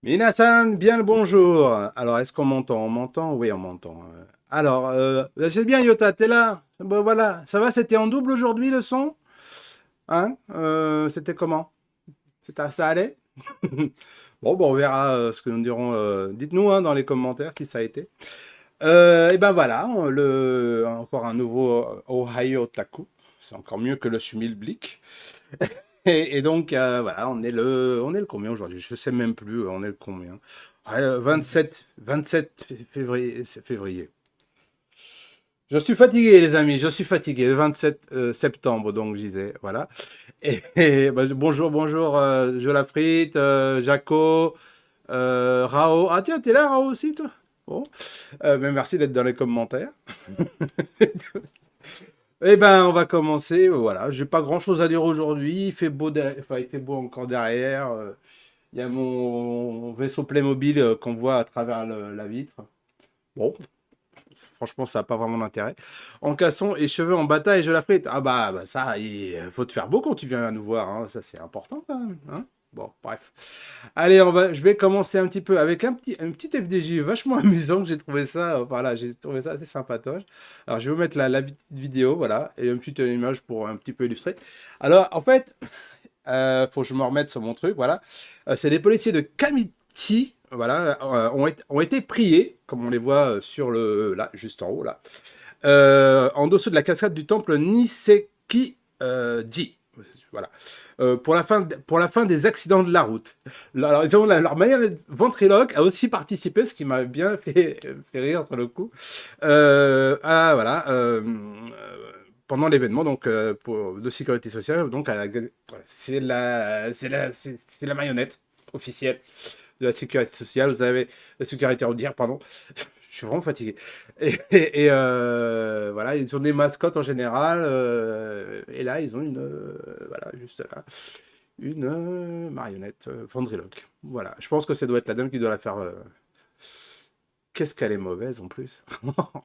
Minasan, bien le bonjour. Alors, est-ce qu'on m'entend? On m'entend? Oui, on m'entend. Alors, c'est bien, Yota, t'es là? Bon, voilà. Ça va, c'était en double aujourd'hui le son? Hein? C'était comment? Ça allait? Bon, bon, on verra ce que nous dirons. Dites-nous hein, dans les commentaires si ça a été. Et ben voilà, encore un nouveau Ohio Taku. C'est encore mieux que le Schmilblick. Et donc, voilà, on est le combien aujourd'hui? Je sais même plus, on est le combien? Ouais, 27 février, c'est février. Je suis fatigué, les amis, je suis fatigué. Le 27 septembre, donc, je disais, voilà. Bah, bonjour, bonjour, Jolafrite, Jaco, Rao. Ah, tiens, t'es là, Rao aussi, toi? Bon, mais merci d'être dans les commentaires. Eh ben, on va commencer. Voilà, j'ai pas grand-chose à dire aujourd'hui. Il fait beau, enfin, il fait beau encore derrière. Il y a mon vaisseau Playmobil qu'on voit à travers la vitre. Bon, franchement, ça n'a pas vraiment d'intérêt. En casson et cheveux en bataille, je la frite. Ah bah ça, il faut te faire beau quand tu viens nous voir. Hein. Ça, c'est important quand même. Hein. Bon, bref. Allez, je vais commencer un petit peu avec un petit FDJ vachement amusant que j'ai trouvé ça. Voilà, j'ai trouvé ça assez sympatoche. Alors, je vais vous mettre la petite vidéo, voilà, et une petite image pour un petit peu illustrer. Alors, en fait, faut que je me remette sur mon truc, voilà. C'est les policiers de Kamichi, voilà, ont été priés, comme on les voit sur là, juste en haut, là, en dessous de la cascade du temple Niseki Ji. Voilà. Pour la fin des accidents de la route. Alors, ils ont leur manière ventriloque a aussi participé, ce qui m'a bien fait rire sur le coup. Voilà. Pendant l'événement donc de sécurité sociale, donc c'est la marionnette officielle de la sécurité sociale. Vous avez la sécurité routière, pardon. Je suis vraiment fatigué. Voilà, ils ont des mascottes en général. Et là, ils ont voilà, juste là, une marionnette ventriloque. Voilà, je pense que ça doit être la dame qui doit la faire. Qu'est-ce qu'elle est mauvaise en plus.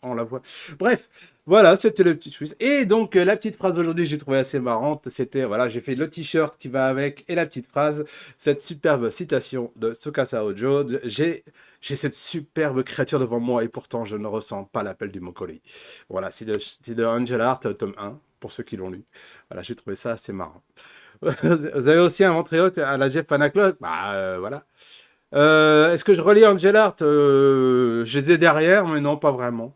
On la voit. Bref, voilà, c'était le petit quiz. Et donc, la petite phrase d'aujourd'hui, j'ai trouvé assez marrante. C'était, voilà, j'ai fait le t-shirt qui va avec et la petite phrase. Cette superbe citation de Tsukasa Ojo. J'ai cette superbe créature devant moi et pourtant je ne ressens pas l'appel du Mokoli. Voilà, c'est de Angel Art, tome 1, pour ceux qui l'ont lu. Voilà, j'ai trouvé ça assez marrant. Vous avez aussi un ventriloque à la Jeff Panaclock. Bah, voilà. Est-ce que je relis Angel Art Je les ai derrière, mais non, pas vraiment.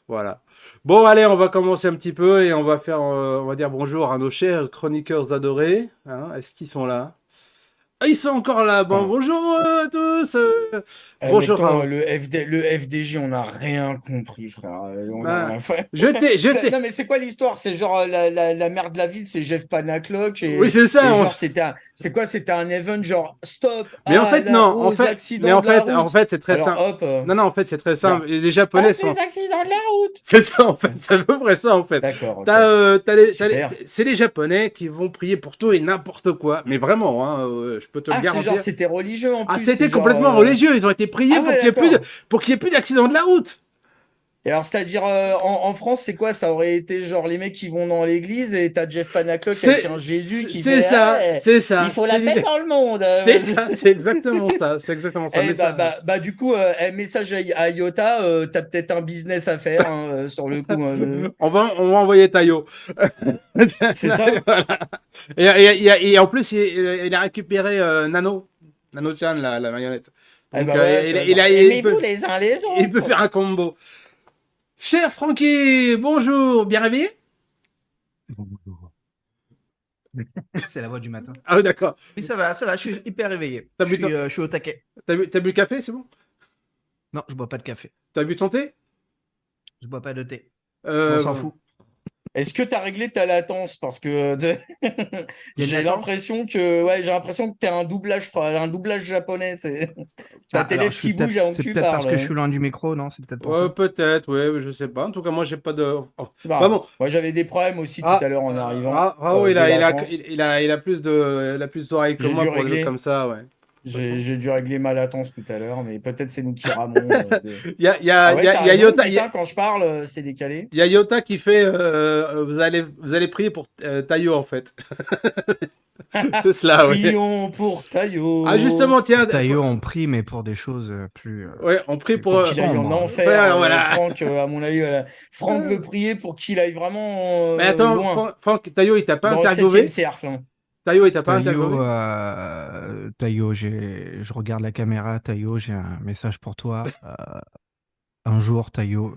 Voilà. Bon, allez, on va commencer un petit peu et on va faire, on va dire bonjour à nos chers chroniqueurs adorés. Hein. Est-ce qu'ils sont là? Ah, ils sont encore là. Bon, Enfin, bonjour à tous. Bonjour mettons, Raoul. le FDJ, on n'a rien compris, frère. On a Ben, rien fait. je t'ai, je t'ai. Non, mais c'est quoi l'histoire? C'est genre la mère de la ville, c'est Jeff Panaclock Oui, c'est et ça. genre, c'est quoi? C'était un event genre stop Mais en fait, non. aux Mais accidents en de la fait, en route. fait, c'est très Alors simple. hop, Non, non, en fait, c'est très simple. genre Les Japonais stop sont. les accidents de la route. C'est ça en fait, c'est à peu près ça en fait. D'accord, ok. Super. C'est les Japonais qui vont prier pour tout et n'importe quoi. Mais vraiment, hein, je peux te le Ah, c'est genre, garantir. c'était religieux en Ah, plus. C'est c'était genre. complètement religieux. Ils ont été priés Ah ouais, d'accord. pour qu'il y ait plus d'accidents de la route. Et alors, c'est-à-dire, en France, c'est quoi? Ça aurait été genre les mecs qui vont dans l'église et t'as Jeff Panaclock avec un Jésus qui C'est fait ça, ah, c'est ça, il faut la paix dans le monde. c'est ça, c'est exactement ça, c'est exactement ça. Eh, Mais ça, du coup, message à Iota, t'as peut-être un business à faire hein, sur le coup. on va envoyer Tayo. C'est ça? Voilà. Et en plus, il a récupéré Nano-chan, la marionnette. Eh Donc, ben voilà, tu vois, il genre, a, aimez-vous les uns les il peut autres. faire un combo. Cher Francky, bonjour, bien réveillé? Bonjour. C'est la voix du matin. Ah oui, d'accord. Oui, ça va, je suis hyper réveillé. T'as bu, Je suis au taquet. t'as bu le café, c'est bon? Non, je bois pas de café. T'as bu ton thé? Je bois pas de thé. Mais on s'en Euh, fout. Est-ce que t'as réglé ta latence? Parce que Il y a une j'ai latence? l'impression que t'es un doublage japonais. Ah, Ta alors, télé qui bouge avant que c'est tu peut-être parce que je parles. suis loin du micro, non? C'est peut-être pour ouais, ça. peut-être, ouais, je sais pas. En tout cas, moi, j'ai pas de. Oh. Bah Bah, bon. moi, j'avais des problèmes aussi tout Ah, à l'heure en arrivant Raoult, de latence. il a plus d'oreilles que J'ai moi dû pour le truc régler. comme ça, ouais. De toute J'ai façon. j'ai dû régler ma latence tout à l'heure, mais peut-être c'est nous qui ramons. Il y a, il y a, Ah il y ouais, a, t'as il y a raison, Yota, il y a, putain, quand je parle, c'est décalé. il y a Yota qui fait vous allez prier pour Tayo en fait. C'est cela, oui. Prions pour Taillot. Ah, justement, tiens. Taillot, on prie, mais pour des choses plus. Ouais, on prie pour. Pour qu'il aille en sombre. enfer, voilà. Franck, à mon avis, voilà. Franck veut prier pour qu'il aille vraiment Mais attends, loin, Franck, Taillot, il t'a pas dans le 7e interviewé? cercle. Hein. Taillot, il t'a pas interviewé? Taillot, je regarde la caméra. Taillot, j'ai un message pour toi. Un jour, Taillot,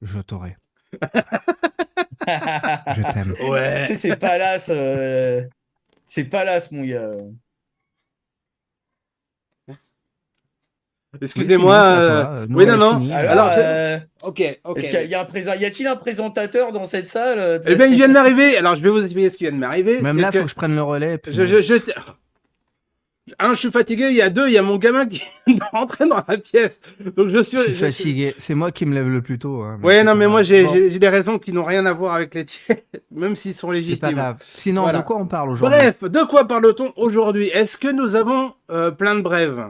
je t'aurai. Je t'aime. Ouais. Tu sais, c'est pas là, mon gars. Excusez-moi. Oui, c'est à toi. Oui, non. Fini, Alors, Ok. est-ce qu'il y a y a-t-il un présentateur dans cette salle? Eh bien, il vient de m'arriver. Alors, je vais vous expliquer ce qui vient de m'arriver. Même là, il faut que je prenne le relais. Puis... je suis fatigué. Il y a deux, il y a mon gamin qui est rentré dans la pièce. Donc, je suis fatigué. C'est moi qui me lève le plus tôt. Hein, ouais, non, mais moi, j'ai des raisons qui n'ont rien à voir avec les tiennes, même s'ils sont légitimes. C'est pas grave. Sinon, voilà. De quoi on parle aujourd'hui? Bref, de quoi parle-t-on aujourd'hui? Est-ce que nous avons plein de brèves?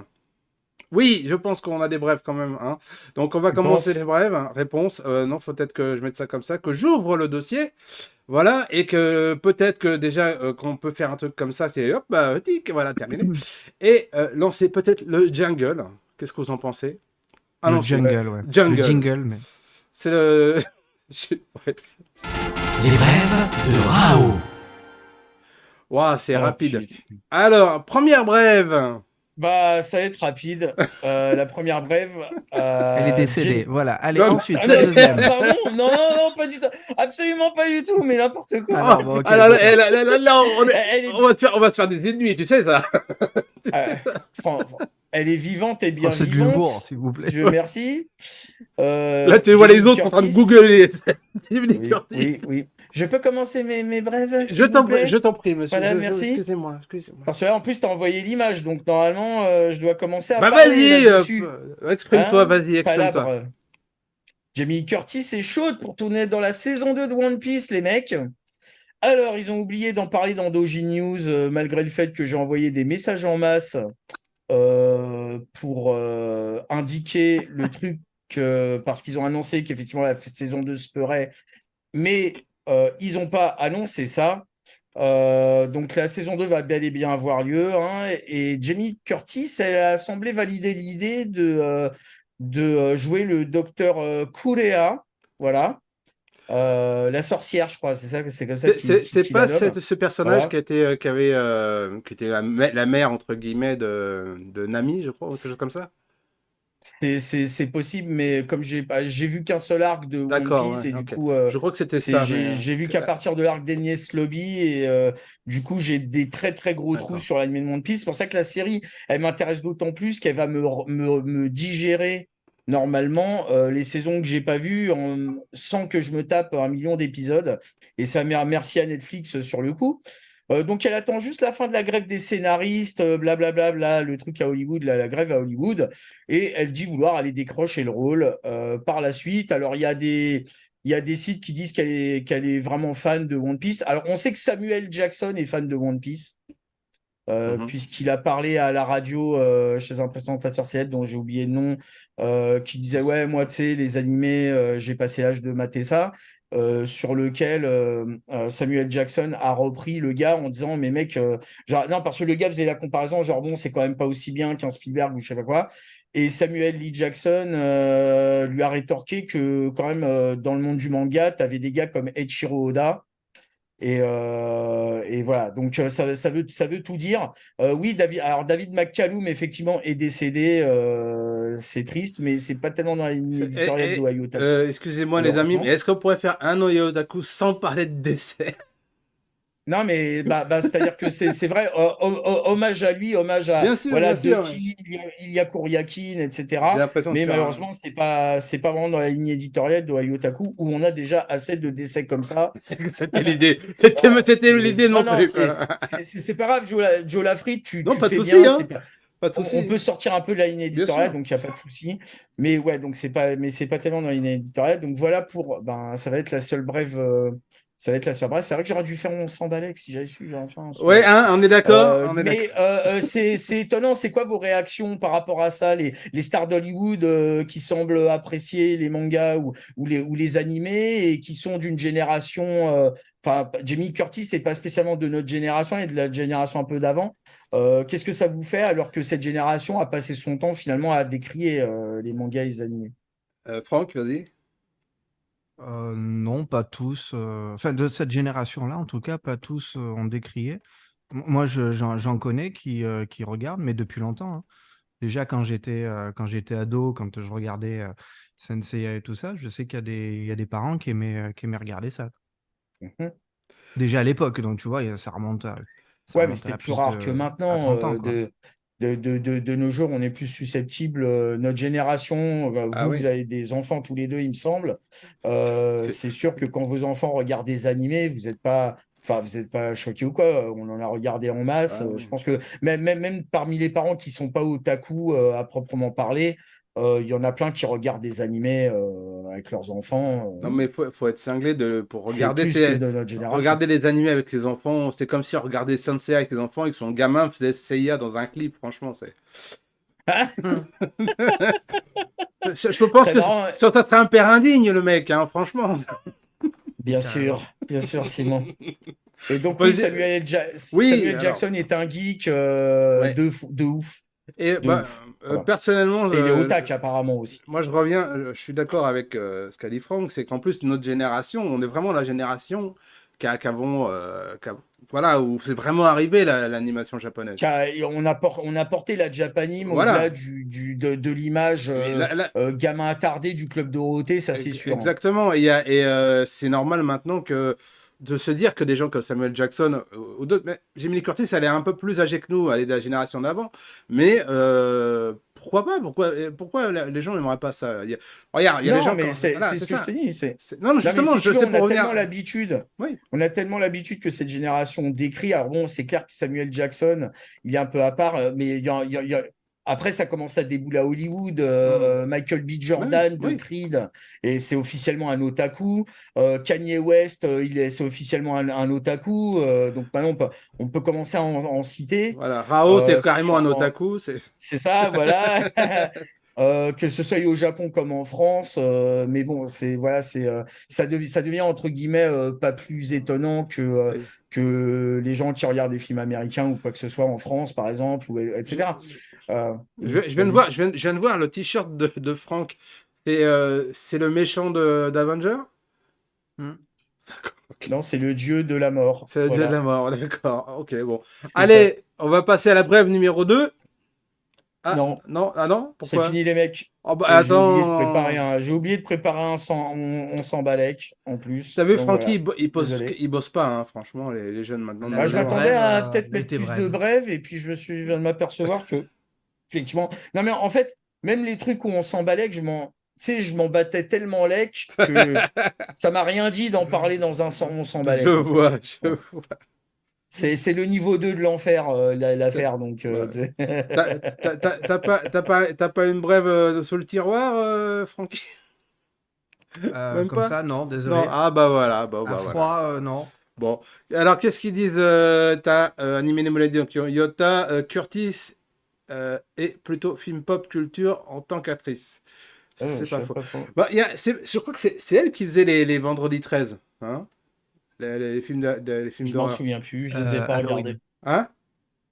Oui, je pense qu'on a des brèves quand même. Hein. Donc, on va commencer les brèves. Hein. Réponse, non, faut peut-être que je mette ça comme ça, que j'ouvre le dossier. Voilà, et que peut-être que déjà, qu'on peut faire un truc comme ça, c'est hop, bah, tic, voilà, terminé. Et lancer peut-être le jingle. Qu'est-ce que vous en pensez? Ah, le jungle, ouais. Jungle. Le jingle, mais... C'est le... Les brèves de Rao. Waouh, c'est rapide. Putain. Alors, première brève. Bah, ça va être rapide. La première brève. Elle est décédée. Voilà. Allez, non, ensuite, la deuxième. Pardon? Non, pas du tout. Absolument pas du tout, mais n'importe quoi. Alors, bon, okay, là, on va se faire des ennemis, tu sais ça. Elle est vivante et bien c'est vivante. de l'humour, s'il vous plaît. Dieu merci. Là, tu vois les autres en train de googler. Oui. Je peux commencer mes brèves? Je t'en prie, monsieur. Voilà, merci. Excusez-moi. Parce que là, en plus, tu as envoyé l'image, donc normalement, je dois commencer à parler. Bah, vas-y, exprime-toi, vas-y, exprime-toi. Jamie Curtis est chaude pour tourner dans la saison 2 de One Piece, les mecs. Alors, ils ont oublié d'en parler dans Doji News, malgré le fait que j'ai envoyé des messages en masse pour indiquer le truc, parce qu'ils ont annoncé qu'effectivement, la saison 2 se ferait, mais ils n'ont pas annoncé ça. Donc la saison 2 va bel et bien avoir lieu. Hein, et Jamie Curtis, elle a semblé valider l'idée de jouer le docteur Kurea. Voilà. La sorcière, je crois, c'est ça, c'est comme ça. C'est pas ce personnage voilà. qui était la mère entre guillemets de Nami, je crois, ou quelque chose comme ça. C'est possible, mais comme j'ai vu qu'un seul arc de One Piece, et du coup, je crois que c'était ça. J'ai vu qu'à partir de l'arc d'Enies Lobby, et du coup, j'ai des très très gros trous sur l'anime de One Piece. C'est pour ça que la série, elle m'intéresse d'autant plus qu'elle va me digérer normalement les saisons que j'ai pas vues sans que je me tape 1 million d'épisodes. Et ça merci à Netflix sur le coup. Donc, elle attend juste la fin de la grève des scénaristes, blablabla, le truc à Hollywood, la grève à Hollywood, et elle dit vouloir aller décrocher le rôle par la suite. Alors, il y a des sites qui disent qu'elle est vraiment fan de One Piece. Alors, on sait que Samuel Jackson est fan de One Piece, puisqu'il a parlé à la radio chez un présentateur célèbre dont j'ai oublié le nom, qui disait « Ouais, moi, tu sais, les animés, j'ai passé l'âge de mater ça ». Sur lequel Samuel Jackson a repris le gars en disant mais mec genre non parce que le gars faisait la comparaison genre bon c'est quand même pas aussi bien qu'un Spielberg ou je sais pas quoi et Samuel Lee Jackson lui a rétorqué que quand même dans le monde du manga t'avais des gars comme Eiichiro Oda et voilà donc ça veut tout dire. Oui David McCallum effectivement est décédé, c'est triste mais c'est pas tellement dans la ligne éditoriale d'Ohio Otaku. Excusez-moi les amis, mais est-ce qu'on pourrait faire un Ohio Otaku sans parler de décès? Non mais c'est-à-dire que c'est vrai, hommage à lui, hommage à bien sûr, Ducky, Ilya Kuryakin, etc. Mais malheureusement c'est pas vraiment dans la ligne éditoriale d'Ohio Otaku où on a déjà assez de décès comme ça. C'était l'idée, c'était l'idée de mon truc. C'est pas grave, Joe Lafrite, tu pas fais de souci, bien. hein. Pas de souci. On peut sortir un peu de la ligne éditoriale, donc il n'y a pas de souci. Mais ouais, donc c'est pas tellement dans la ligne éditoriale. Donc voilà ça va être la seule brève Ça va être la surprise. C'est vrai que j'aurais dû faire mon 100 balais si j'avais su. J'aurais fait un 100 Ouais, balais. hein, on est d'accord? On est d'accord. Mais c'est étonnant. C'est quoi vos réactions par rapport à ça, les stars d'Hollywood qui semblent apprécier les mangas ou les animés et qui sont d'une génération. Enfin, Jamie Curtis, c'est pas spécialement de notre génération, il est de la génération un peu d'avant. Qu'est-ce que ça vous fait alors que cette génération a passé son temps finalement à décrier les mangas et les animés? Franck, vas-y. Non, pas tous. Enfin, de cette génération-là, en tout cas, pas tous ont décrié. Moi, j'en connais qui regardent, mais depuis longtemps, hein. Déjà, quand j'étais ado, quand je regardais Senseiya et tout ça, je sais il y a des parents qui aimaient regarder ça. Mhm. Déjà à l'époque, donc tu vois, ça Ouais, mais remonte c'était à plus plus rare que à maintenant. 30 ans, quoi. De nos jours, on est plus susceptible. Notre génération, Ah vous oui. avez des enfants tous les deux, il me semble. C'est... C'est sûr que quand vos enfants regardent des animés, vous êtes pas choqués ou quoi. On en a regardé en masse. Ah Je oui. pense que même parmi les parents qui sont pas otaku à proprement parler, il y en a plein qui regardent des animés avec leurs enfants. Non, mais faut être cinglé pour C'est regarder, plus que de notre génération. regarder les animés avec les enfants. C'est comme si regarder Sensei avec les enfants et que son gamin faisait Seiya dans un clip. Franchement, c'est. Je pense Très que marrant. ça serait un père indigne, le mec, hein, franchement. Carrément. Bien sûr, Simon. Et donc, Moi, oui, je dis- Oui, Samuel alors. Jackson est un geek Ouais. de ouf. Et De bah, ouf. Voilà. personnellement, Et il est otak, apparemment aussi. moi, je reviens, je suis d'accord avec ce qu'a dit Franck, c'est qu'en plus, notre génération, on est vraiment la génération voilà, où c'est vraiment arrivé l'animation japonaise. On a porté la Japanime au-delà Voilà. de l'image Mais gamin attardé du club Dorothée, ça c'est sûr, hein. exactement. C'est normal maintenant de se dire que des gens comme Samuel Jackson ou d'autres, mais Jamie Lee Curtis, elle est un peu plus âgée que nous, elle est de la génération d'avant. Mais pourquoi pas? Pourquoi les gens n'aimeraient pas ça? Regarde, il y a des Non, gens mais quand. Voilà, c'est c'est ce que je ça. te dis. Non, mais Non, mais justement, si tu je veux, sais pour revenir. Oui. on a tellement l'habitude que cette génération décrit. Alors bon, c'est clair que Samuel Jackson, il est un peu à part, mais après, ça commence à débouler à Hollywood. Hmm. Michael B. Oui, Jordan de oui. Creed, et c'est officiellement un otaku. Kanye West, c'est officiellement un otaku. Donc maintenant, on peut commencer à en citer. Voilà. Rao, c'est Puis carrément un otaku. c'est ça, voilà. Que ce soit au Japon comme en France, mais bon, ça devient entre guillemets pas plus étonnant Oui. que les gens qui regardent des films américains ou quoi que ce soit en France, par exemple, Je, etc. Euh, je viens de vas-y. voir, je viens de voir le t-shirt de Franck. C'est le méchant d'Avenger? Hmm. Ok. Non, c'est le dieu de la mort. C'est le dieu de la Voilà, mort, d'accord. Ok, bon. c'est ça. Allez, on va passer à la brève numéro 2. Ah, Non, non, ah non, c'est pourquoi? fini les mecs. Oh bah Et attends. j'ai oublié de préparer on s'en balèque en plus. T'as vu, Donc Francky, voilà, désolé. il bosse pas, hein, franchement, les jeunes maintenant de Moi, nos je La jours. m'attendais brève, à peut-être elle mettre était plus de brève. brèves et puis je viens de m'apercevoir que, effectivement. Non, mais en fait, même les trucs où on s'emballait, tu sais, je m'en battais tellement lec que ça m'a rien dit d'en parler dans on Je s'emballait, en fait. vois, je Voilà. vois. C'est le niveau 2 de l'enfer, l'affaire. Donc, Bah, t'as pas une brève sur le tiroir, Francky? Même Comme pas? ça, non, Non, désolé. ah bah voilà, bon À bah voilà. froid, non. Bon, alors qu'est-ce qu'ils disent? T'as animé les maladies, donc Yota, Curtis est plutôt film pop culture en tant qu'actrice. C'est je pas sais faux. pas trop. Bah, je crois que c'est elle qui faisait les vendredis 13, hein? Les films les films Je m'en d'horreur. souviens plus, je les ai pas regardés. Halloween. Hein?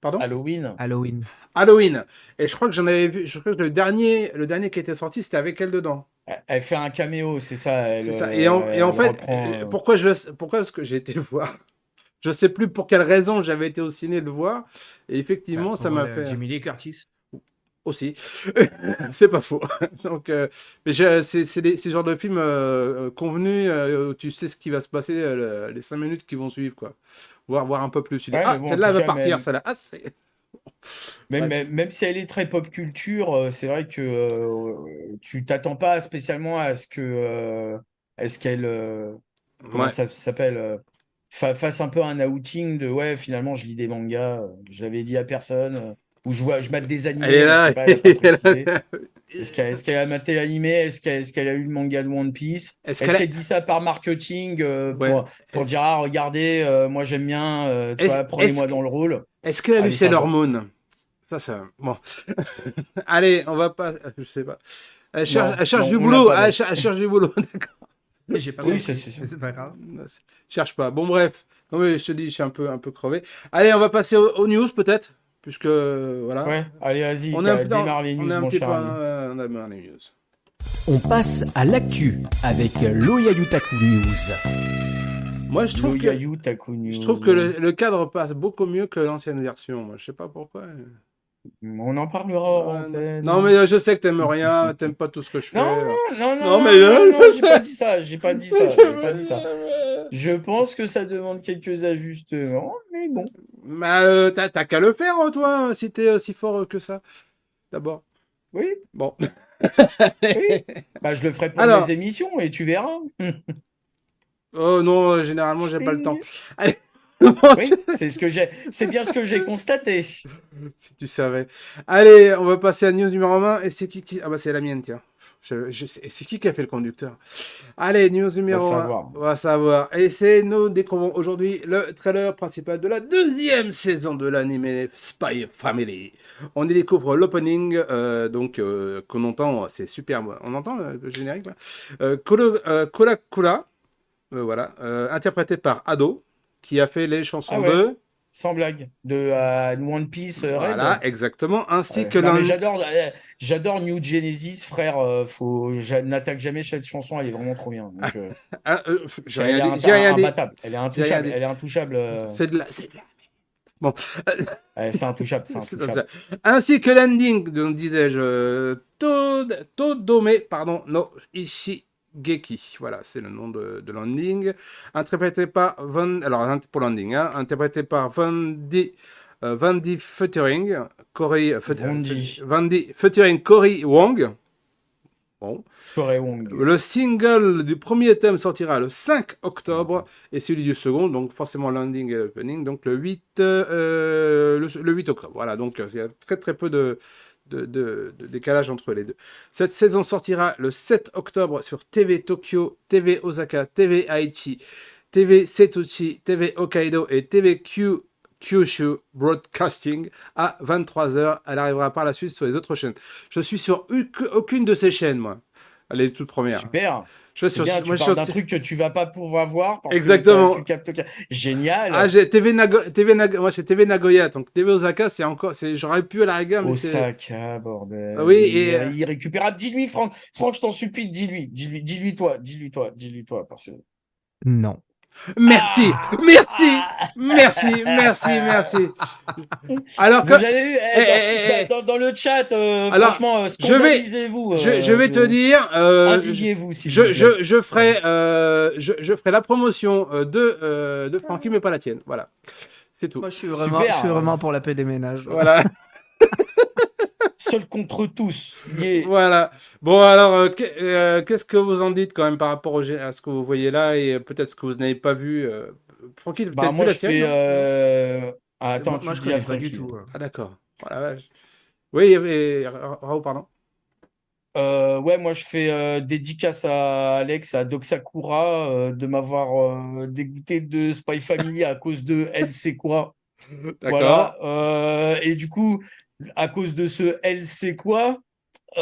Pardon? Halloween? Halloween. Halloween. Et je crois que j'en avais vu, je crois que le dernier qui était sorti, c'était avec elle dedans. Elle fait un caméo, c'est ça. C'est ça. Et en Elle fait, reprend. pourquoi est-ce que j'ai été le voir? Je sais plus pour quelle raison j'avais été au ciné le voir. Et effectivement, ça Pour m'a fait Jamie Lee Curtis. aussi. C'est pas faux. Donc, mais c'est ce genre de film convenu où tu sais ce qui va se passer les 5 minutes qui vont suivre, quoi. Voir un peu plus. Tu dis, Ouais, mais ah, bon, en celle-là tout va cas, partir, celle-là. Ah, Bref. même si elle est très pop culture, c'est vrai que tu t'attends pas spécialement à ce qu'elle, comment Ouais. ça s'appelle, fasse un peu un outing de ouais, finalement, je lis des mangas, je l'avais dit à personne, où je mate des Elle animés, est on là. sait pas, elle a pas elle est précisé. là. Est-ce qu'elle a maté l'animé? Est-ce qu'elle a lu le manga de One Piece? Est-ce Est-ce qu'elle a... qu'elle dit ça par marketing Ouais. pour dire ah regardez, moi j'aime bien, tu Est-ce vois, prenez-moi dans le rôle. est-ce qu'elle a lu Allez Sailor savoir. Moon? Ça... Bon. Allez, on va pas... Je sais pas. Non, Elle cherche non, du on l'a boulot. pas Ah, là. elle cherche du boulot. D'accord. J'ai pas Oui, compris, c'est mais c'est pas grave. Non, cherche pas. Bon, bref. Non, mais je te dis, je suis un peu crevé. Allez, on va passer aux news, peut-être. Puisque, voilà. Ouais, allez, vas-y, On est un peu démarre les on est news, un mon petit cher peu... ami. on a marre des news. On passe à l'actu avec l'Oyayutaku News. Moi, je trouve que... Loyayu Taku Je News. trouve que le cadre passe beaucoup mieux que l'ancienne version. Moi, je sais pas pourquoi. On en parlera hors Ouais, non, antenne. mais je sais que t'aimes rien, t'aimes pas tout ce que je Non, fais. non, non, Non, non, mais non, non, je j'ai pas sais. dit ça, j'ai pas dit ça, j'ai pas dit ça. Je pense que ça demande quelques ajustements, mais bon. Bah, t'as qu'à le faire, toi, si t'es aussi fort que ça. D'abord. Oui, Bon. oui. Bah, je le ferai pour Alors, mes émissions et tu verras. oh non, généralement, j'ai pas le temps. Oui, Allez. c'est bien ce que j'ai constaté. Si tu savais. Allez, on va passer à news numéro 1. Et c'est qui... Ah bah, c'est la mienne, tiens. C'est qui a fait le conducteur? Allez, news On va numéro 1. savoir. On va savoir. Et c'est nous découvrons aujourd'hui le trailer principal de la deuxième saison de l'anime Spy Family. On y découvre l'opening, qu'on entend, c'est super. On entend le générique là. Kola Kula, voilà, interprété par Ado, qui a fait les chansons Ah ouais, de... sans blague. De One Piece Voilà, Red. exactement, ainsi Ouais. que Non, mais j'adore New Genesis, frère. N'attaque jamais cette chanson, elle est vraiment trop bien. Donc, Ah, j'ai elle rien est dit, j'ai rien dit, imbattable. Elle est j'ai rien intouchable. dit. Elle est intouchable. C'est de la... Bon, C'est intouchable. C'est c'est comme ça. intouchable. Ainsi que l'ending, donc disais-je, Todome, pardon, no Ishigeki. Voilà, c'est le nom de l'ending. Interprété par pour l'ending, hein, interprété par Vandy featuring Vondi. featuring Cory Wong. Bon. Corey Wong. Le single du premier thème sortira le 5 octobre et celui du second, donc forcément landing et opening, donc le 8 octobre. Voilà, donc il y a très très peu de décalage entre les deux. Cette saison sortira le 7 octobre sur TV Tokyo, TV Osaka, TV Aichi, TV Setouchi, TV Hokkaido et TV Kyushu Broadcasting à 23h. Elle arrivera par la suite sur les autres chaînes. Je suis sur aucune de ces chaînes, moi. Elle est toute première. Super. Je suis C'est bien, moi, tu parles d'un truc que tu vas pas pouvoir voir parce exactement. que tu captes. Génial. Ah, moi, c'est TV Nagoya. Donc, TV Osaka, c'est encore. J'aurais pu à la rigueur, mais c'est. Osaka, bordel. Ah oui, et. Il récupérera. Dis-lui, Franck. Franck, je t'en supplie, dis-lui toi. Parce que... Non. Merci, merci. Alors que vous avez eu dans le chat, alors, franchement, scandalisez-vous. Je vais te dire, indignez-vous s'il vous plaît. je ferai la promotion de Francky, mais pas la tienne. Voilà, c'est tout. Moi, je suis Super. vraiment pour la paix des ménages. Voilà. Seul contre tous. Yeah. Voilà. Bon, alors, qu'est-ce que vous en dites quand même par rapport à ce que vous voyez là et peut-être ce que vous n'avez pas vu Francky, peut-être Bah, vu moi, la je sienne, fais. non Attends, Moi, tu je dis connais après pas du qui. tout. Ah, d'accord. Voilà, vache. Oui, et Raoult, pardon. Ouais, moi je fais dédicace à Alex, à Doc Sakura, de m'avoir dégoûté de Spy Family à cause de elle sait quoi. D'accord. Voilà. Et du coup, à cause de ce elle sait quoi, je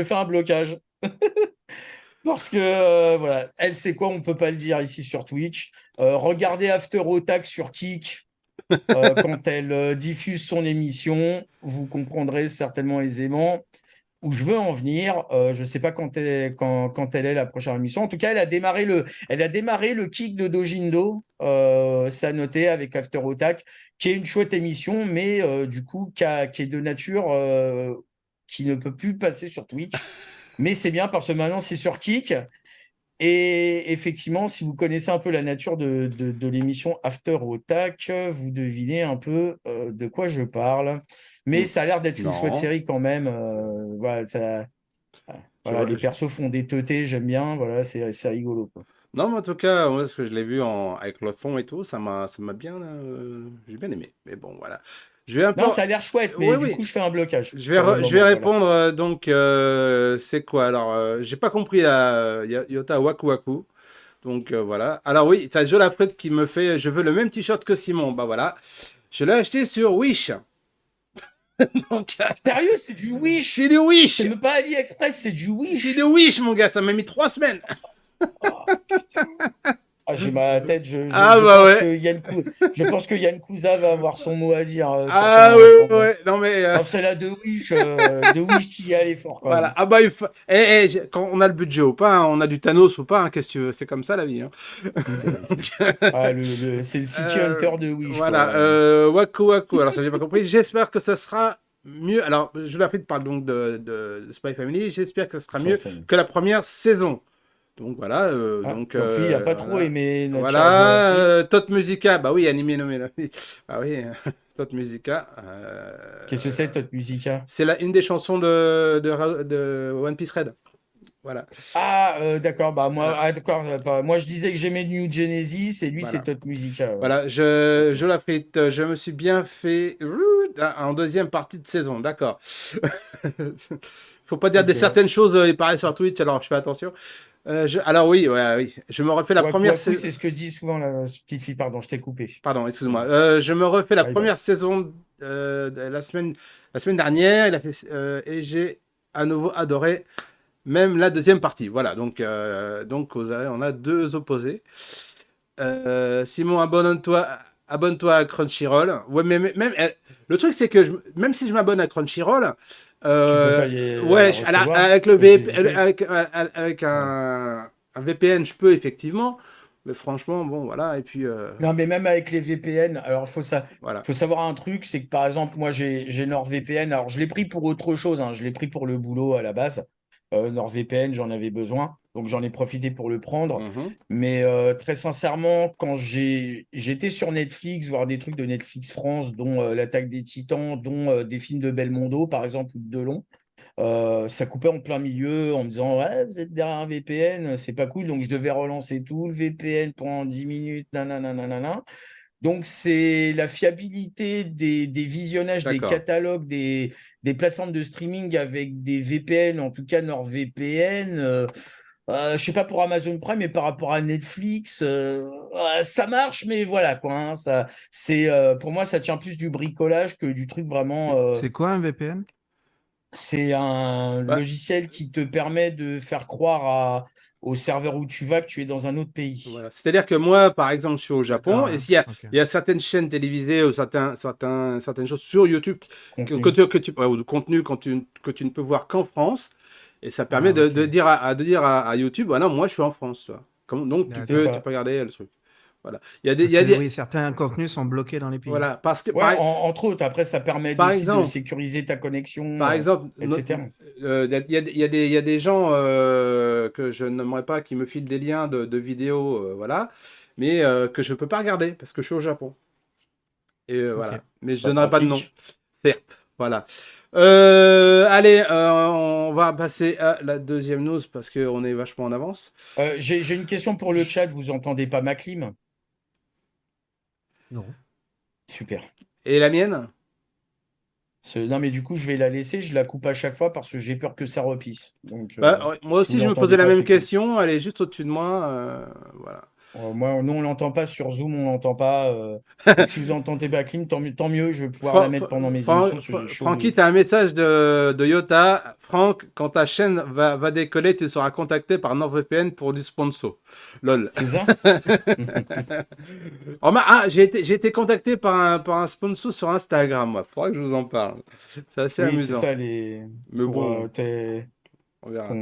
fais un blocage. Parce que voilà, elle sait quoi, on peut pas le dire ici sur Twitch. Regardez After Otak sur Kik. Quand elle diffuse son émission, vous comprendrez certainement aisément où je veux en venir. Je ne sais pas quand elle est la prochaine émission. En tout cas, elle a démarré le kick de Dojindo, ça a noté avec After Otak, qui est une chouette émission, mais du coup, qui est de nature qui ne peut plus passer sur Twitch. Mais c'est bien parce que maintenant, c'est sur Kik. Et effectivement, si vous connaissez un peu la nature de l'émission After Otak, vous devinez un peu de quoi je parle. Mais ça a l'air d'être une chouette Non. série quand même. Voilà, voilà, les persos font des teutés, j'aime bien. Voilà, c'est rigolo, quoi. Non, mais en tout cas, moi, parce que je l'ai vu avec le fond et tout, ça m'a bien, j'ai bien aimé. Mais bon, voilà. Je vais un peu, Non, ça a l'air chouette, oui, mais du oui. coup, je fais un blocage Je vais, pour le je vais moment. Voilà. répondre. Donc, c'est quoi? Alors, j'ai pas compris la Yota Waku Waku. Donc, voilà. Alors, oui, c'est Jo Lafrite qui me fait. Je veux le même t-shirt que Simon. Bah voilà. Je l'ai acheté sur Wish. Donc, Sérieux, c'est du Wish. c'est du Wish. C'est même pas AliExpress, c'est du C'est du Wish. Wish, mon gars. Ça m'a mis 3 semaines. Oh, putain. Ah, j'ai ma tête. Ah, Je bah pense ouais. que je pense que Yann Cousa va avoir son mot à dire sur ça Ah, en oui, ce oui, moment. oui. Non, mais. Non, celle-là de Wish, tu y es allé fort quand Voilà. même. Ah, bah, quand on a le budget ou pas, hein, on a du Thanos ou pas, hein, qu'est-ce que tu veux? C'est comme ça la vie. Hein. Ah, c'est le City Hunter de Wish, Voilà, quoi. Waku Waku. Alors ça, j'ai pas compris. J'espère que ça sera mieux. Alors, je l'ai fait parle donc de Spy Family. J'espère que ça sera Ça mieux fait. que la première saison. Donc voilà, Ah, donc lui, il a pas trop voilà. aimé notre cher Joe Voilà, Lafrite. Tot Musica. Bah oui, animé nommé là. Ah oui, Tot Musica. Qu'est-ce que c'est, Tot Musica? C'est une des chansons de One Piece Red. Voilà. Ah, d'accord. Bah moi, Voilà. d'accord. Moi, je disais que j'aimais New Genesis et lui, c'est Voilà. Tot Musica. Ouais. Voilà, Ok. je la frite, je me suis bien fait en deuxième partie de saison, d'accord. Faut pas dire Ok. des certaines choses, il paraît sur Twitch, alors je fais attention. Alors oui, ouais, oui, je me refais la Waku première Waku, saison. c'est ce que dit souvent la petite fille. Pardon, je t'ai coupé. Pardon, excuse-moi. Vas-y. Je me refais la My bad. première saison de la semaine dernière, et j'ai à nouveau adoré même la deuxième partie. Voilà, donc on a deux opposés. Simon, abonne-toi à Crunchyroll. Ouais, mais même le truc, c'est que même si je m'abonne à Crunchyroll, Tu peux euh, pas y ouais, recevoir avec à cause des IP. avec Ouais. un VPN, je peux effectivement. Mais franchement, bon, voilà. Et puis, Non, mais même avec les VPN, alors voilà. faut savoir un truc, c'est que par exemple, moi j'ai NordVPN. Alors je l'ai pris pour autre chose, hein, je l'ai pris pour le boulot à la base. NordVPN, j'en avais besoin, donc j'en ai profité pour le prendre. Mhm. Mais très sincèrement, quand j'étais sur Netflix, voir des trucs de Netflix France, dont l'Attaque des Titans, dont des films de Belmondo, par exemple, ou de Delon. Ça coupait en plein milieu en me disant ouais, vous êtes derrière un VPN, c'est pas cool. Donc je devais relancer tout le VPN pendant 10 minutes. Nanana, nanana. Donc c'est la fiabilité des visionnages, des D'accord. catalogues, des plateformes de streaming avec des VPN, en tout cas NordVPN. Je sais pas pour Amazon Prime, mais par rapport à Netflix, ça marche, mais voilà quoi. Hein, pour moi, ça tient plus du bricolage que du truc vraiment. C'est quoi un VPN? C'est un Bah, logiciel qui te permet de faire croire au serveur où tu vas que tu es dans un autre pays. voilà. C'est-à-dire que moi, par exemple, je suis au Japon, D'accord, et ouais. Ok. il y a certaines chaînes télévisées ou certaines choses sur YouTube Contenu. ouais, ou de contenu que tu ne peux voir qu'en France, et ça permet Ah, ok. de dire de dire à YouTube, voilà, moi je suis en France, tu vois. Donc C'est D'accord. tu ça. peux regarder le truc. Voilà. Il Parce y a que des, oui, certains contenus sont bloqués dans les pays. voilà, parce que Ouais, entre autres, après, ça permet par aussi de exemple, sécuriser ta connexion, par exemple, etc. il y a des gens que je n'aimerais pas qui me filent des liens de vidéos, voilà, mais que je peux pas regarder parce que je suis au Japon. Et Ok. voilà. Mais C'est je pas donnerai pas de nom. pratique. Certes. Voilà. Allez, on va passer à la deuxième news parce qu'on est vachement en avance. J'ai une question pour le chat. Vous entendez pas ma clim? Non. Super. Et la mienne? Non, mais du coup, je vais la laisser. Je la coupe à chaque fois parce que j'ai peur que ça repisse. Donc, Bah, ouais, moi si vous aussi, je me posais l'entendez la pas, même c'est cool. question. Elle est juste au-dessus de moi. Voilà. Moi, nous, on l'entend pas sur Zoom, on l'entend pas. Donc, si vous entendez ma clim, tant mieux. Je vais pouvoir la mettre pendant mes émissions parce que j'ai chaud. Francky, t'as un message de Yota. Franck, quand ta chaîne va décoller, tu seras contacté par NordVPN pour du sponsor. Lol. C'est ça? J'ai été contacté par un sponsor sur Instagram, moi. Faudra que je vous en parle. C'est assez Oui, c'est amusant. ça, Mais pour bon, on verra.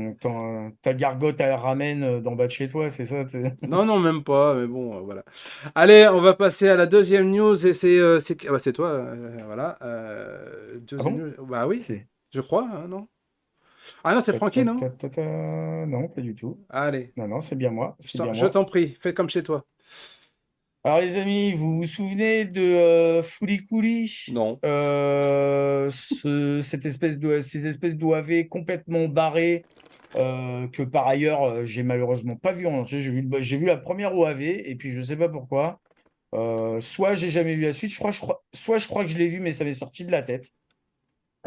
ta gargote à ramen d'en bas de chez toi, c'est ça? Non, non, même pas, mais bon, voilà. Allez, on va passer à la deuxième news et c'est toi, voilà. Ah Deuxième bon? news, bah oui, C'est. je crois, hein, non? Ah non, c'est Francky, non? Non, pas du tout. Allez, Non, non, c'est bien moi. C'est bien je moi. t'en prie, fais comme chez toi. Alors, les amis, vous vous souvenez de Fouli-Couli? Non. Ces espèces d'OAV complètement barrés que par ailleurs, j'ai malheureusement pas vu en entier. J'ai vu la première OAV, et puis je sais pas pourquoi. Soit j'ai jamais vu la suite, soit je crois que je l'ai vu, mais ça m'est sorti de la tête.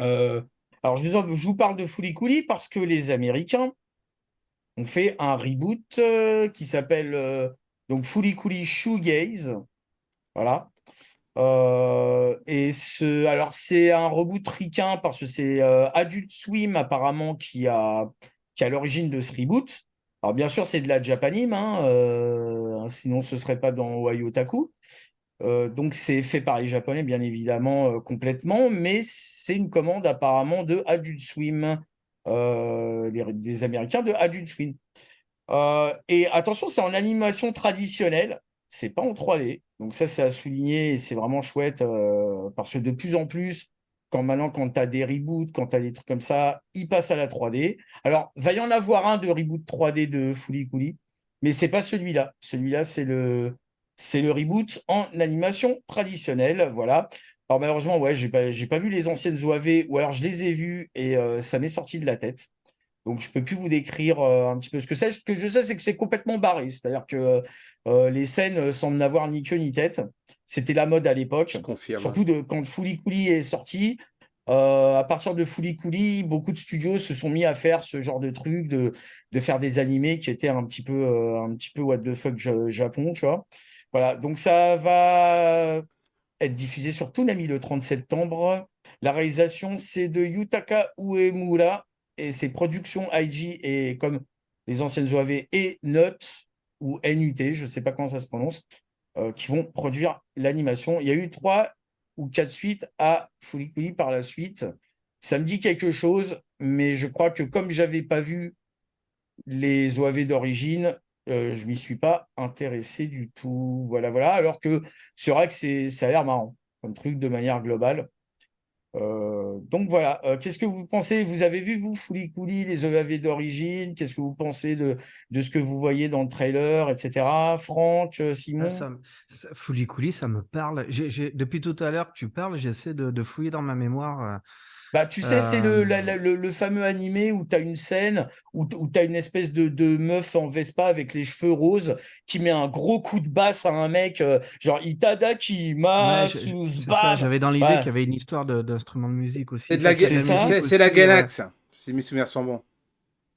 Euh, alors, je vous parle de Fooly Cooly parce que les Américains ont fait un reboot qui s'appelle donc Fooly Cooly Shoegaze. Voilà. Alors, c'est un reboot ricain parce que c'est Adult Swim apparemment qui a l'origine de ce reboot. Alors, bien sûr, c'est de la Japanime, hein, sinon ce serait pas dans Ohio Taku. Donc c'est fait par les Japonais, bien évidemment, complètement, mais c'est une commande apparemment de Adult Swim, des Américains de Adult Swim. Et attention, c'est en animation traditionnelle, c'est pas en 3D. Donc ça, c'est à souligner et c'est vraiment chouette parce que de plus en plus, quand tu as des reboots, quand tu as des trucs comme ça, ils passent à la 3D. Alors, va y en avoir un de reboot 3D de Fooly Cooly, mais c'est pas celui-là. Celui-là, c'est le reboot en animation traditionnelle. Voilà. Alors malheureusement, ouais, j'ai pas vu les anciennes OAV, ou alors je les ai vues et ça m'est sorti de la tête. Donc, je peux plus vous décrire un petit peu ce que c'est. Ce que je sais, c'est que c'est complètement barré. C'est-à-dire que les scènes semblent n'avoir ni queue ni tête. C'était la mode à l'époque. Je confirme. Surtout quand Fooly Cooly est sorti. À partir de Fooly Cooly, beaucoup de studios se sont mis à faire ce genre de truc, de faire des animés qui étaient un petit peu what the fuck Japon, tu vois. Voilà, donc ça va être diffusé sur Toonami le 30 septembre. La réalisation, c'est de Yutaka Uemura et ses productions IG et comme les anciennes OAV et NUT ou NUT, je ne sais pas comment ça se prononce, qui vont produire l'animation. Il y a eu 3 ou 4 suites à Fooly Cooly par la suite. Ça me dit quelque chose, mais je crois que comme j'avais pas vu les OAV d'origine, je m'y suis pas intéressé du tout. Voilà, voilà. Alors que c'est vrai que ça a l'air marrant comme truc de manière globale. Donc voilà. Qu'est-ce que vous pensez? Vous avez vu, vous, Fooly Cooly, les OAV d'origine? Qu'est-ce que vous pensez de ce que vous voyez dans le trailer, etc. Franck, Ah, Simon? Fooly Cooly, ça me parle. Depuis tout à l'heure que tu parles, j'essaie de fouiller dans ma mémoire. Bah, tu sais, c'est euh, le fameux animé où tu as une scène où tu as une espèce de meuf en Vespa avec les cheveux roses qui met un gros coup de basse à un mec, genre Itadaki, ouais, Masus, c'est ça. bam! J'avais dans l'idée Ouais, qu'il y avait une histoire d'instrument de musique aussi. C'est de Enfin, la, c'est de c'est la ça. musique c'est la aussi. Galax, si mes souvenirs sont bons.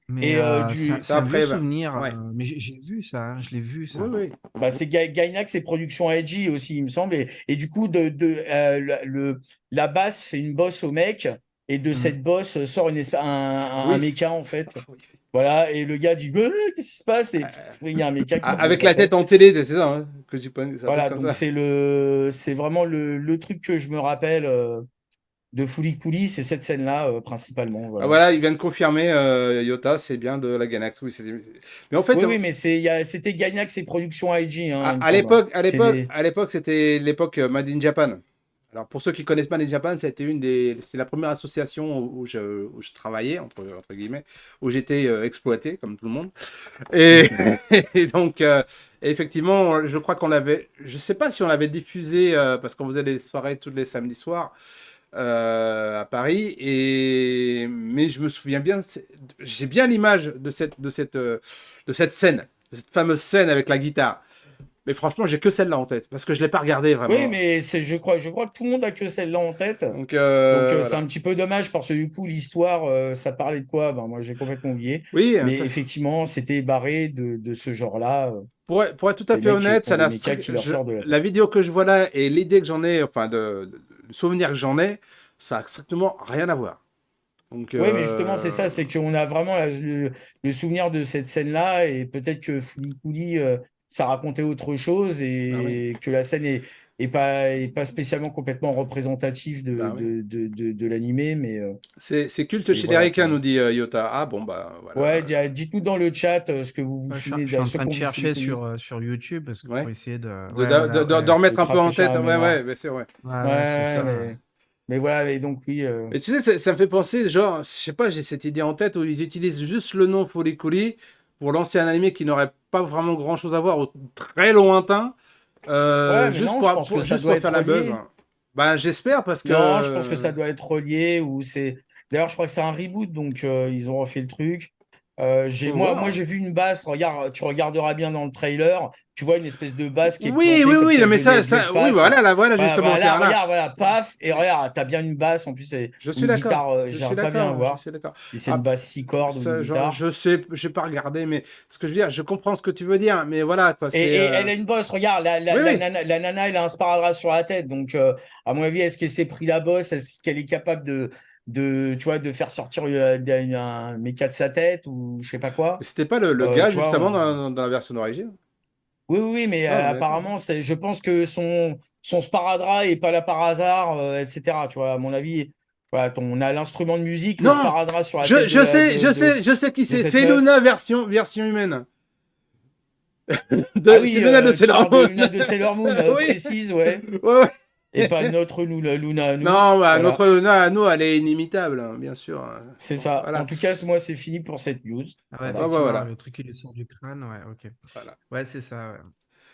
Mais Et c'est C'est un vieux après, bah, souvenir. ouais. Mais j'ai vu ça. Hein, je l'ai vu Oui, ça. oui. bah, c'est Gainax et Production IG aussi, il me semble. Et du coup, la basse fait une bosse au mec, et de Hmm. cette bosse sort un Oui. méca, en fait. Oui. Voilà, et le gars dit qu'est-ce qui se passe? Et il y a un méca qui sort de Avec sa la tête tête. en télé, c'est ça, hein, que tu penses, c'est un truc Voilà, comme donc ça. c'est vraiment le truc que je me rappelle de Fooly Cooly, c'est cette scène-là principalement. Ah, Voilà. voilà, il vient de confirmer, Yota, c'est bien de la Galax. Oui, mais en fait, Oui, oui, mais c'était Gainax et Production IG, à, hein, il me à semble. Hein. l'époque, à C'est l'époque, des. à l'époque, c'était l'époque Made in Japan. Alors pour ceux qui connaissent Made in Japan, c'est la première association où je travaillais entre guillemets, où j'étais exploité comme tout le monde. Et, et donc effectivement, je crois qu'on l'avait, je sais pas si on l'avait diffusé parce qu'on faisait des soirées tous les samedis soirs à Paris. Mais je me souviens bien, j'ai bien l'image de cette scène, de cette fameuse scène avec la guitare. Mais franchement, j'ai que celle-là en tête parce que je l'ai pas regardé Oui, vraiment. mais je crois que tout le monde a que celle-là en tête. Donc Donc c'est voilà. un petit peu dommage parce que du coup, l'histoire, ça parlait de quoi? Ben, moi, j'ai complètement oublié. Oui, Mais effectivement, c'était barré de ce genre-là. pour être tout à Des fait mecs qui honnête, ont des mechas qui leur sortent de la la tête. vidéo que je vois là et l'idée que j'en ai, enfin le souvenir que j'en ai, ça a strictement rien à voir. Donc Oui, mais justement, c'est ça, c'est qu'on a vraiment le souvenir de cette scène-là, et peut-être que Fooly Cooly, ça racontait autre chose, bah oui, et que la scène est pas spécialement complètement représentative bah oui. de l'animé, C'est culte mais chez les voilà Ricains, quoi. nous dit Yota. Ah bon, bah voilà. Ouais, dites-nous dans le chat ce que vous vous souvenez, Je suis en ceux train qui de ont vu Fooly chercher Cooly. sur YouTube pour Ouais. essayer de. Ouais, voilà. De Ouais, remettre De un te peu en rafraîchir tête. la Ouais, mémoire. ouais, mais c'est vrai. ouais, ouais, c'est Ouais, ça. mais voilà, et donc oui. Mais tu sais, ça me fait penser, genre, je sais pas, j'ai cette idée en tête où ils utilisent juste le nom Fooly Cooly pour lancer un animé qui n'aurait pas vraiment grand chose à voir, ou très lointain, Ouais, mais non, je pense que ça juste doit pour faire être la buzz. lié. Ben, j'espère parce Non, je pense que que. ça doit être relié ou c'est. D'ailleurs, je crois que c'est un reboot, donc ils ont refait le truc. Moi, j'ai vu une basse. Regarde, tu regarderas bien dans le trailer. Tu vois une espèce de basse qui est Oui, plantée oui, comme oui, si non, elle mais venait ça, de oui, l'espace. voilà, là, voilà, Voilà, justement, voilà, tiens, là, regarde, voilà, paf, et regarde, t'as bien une basse. En plus, c'est je suis une d'accord, guitare. je suis J'arrive pas bien à d'accord, je voir suis d'accord. si c'est une Ah, basse 6 cordes ou une ça, genre, guitare. je sais, j'ai pas regardé, mais ce que je veux dire, je comprends ce que tu veux dire, mais voilà, quoi, Et, c'est, et elle a une bosse. Regarde, oui, oui, la nana, elle a un sparadrap sur la tête. Donc, à mon avis, est-ce qu'elle s'est pris la bosse? Est-ce qu'elle est capable tu vois, de faire sortir un méca de sa tête ou je sais pas quoi? c'était pas le gars, Tu vois, justement, dans la version d'origine. oui, oui, oui, mais Ah, mais d'accord. apparemment, je pense que son sparadrap est pas là par hasard, etc. Tu vois, à mon avis, voilà, on a l'instrument de musique, le Non, sparadrap sur la tête je sais qui de c'est, cette c'est meuf. Luna version humaine. Ah C'est oui, Luna de tu Sailor parles de Moon. Luna de Sailor Moon, Oui, précise, ouais. ouais, Et pas ouais. notre nous, la Luna à nous. Non, bah, Voilà, notre Luna à nous, elle est inimitable, hein, bien sûr, hein. c'est Bon, ça. En voilà. tout cas, moi, c'est fini pour cette news. Ah ouais, Voilà. Ah, bah, effectivement, voilà. le truc, il est sur du crâne, ouais, ok. Voilà. Ouais, c'est ça, ouais.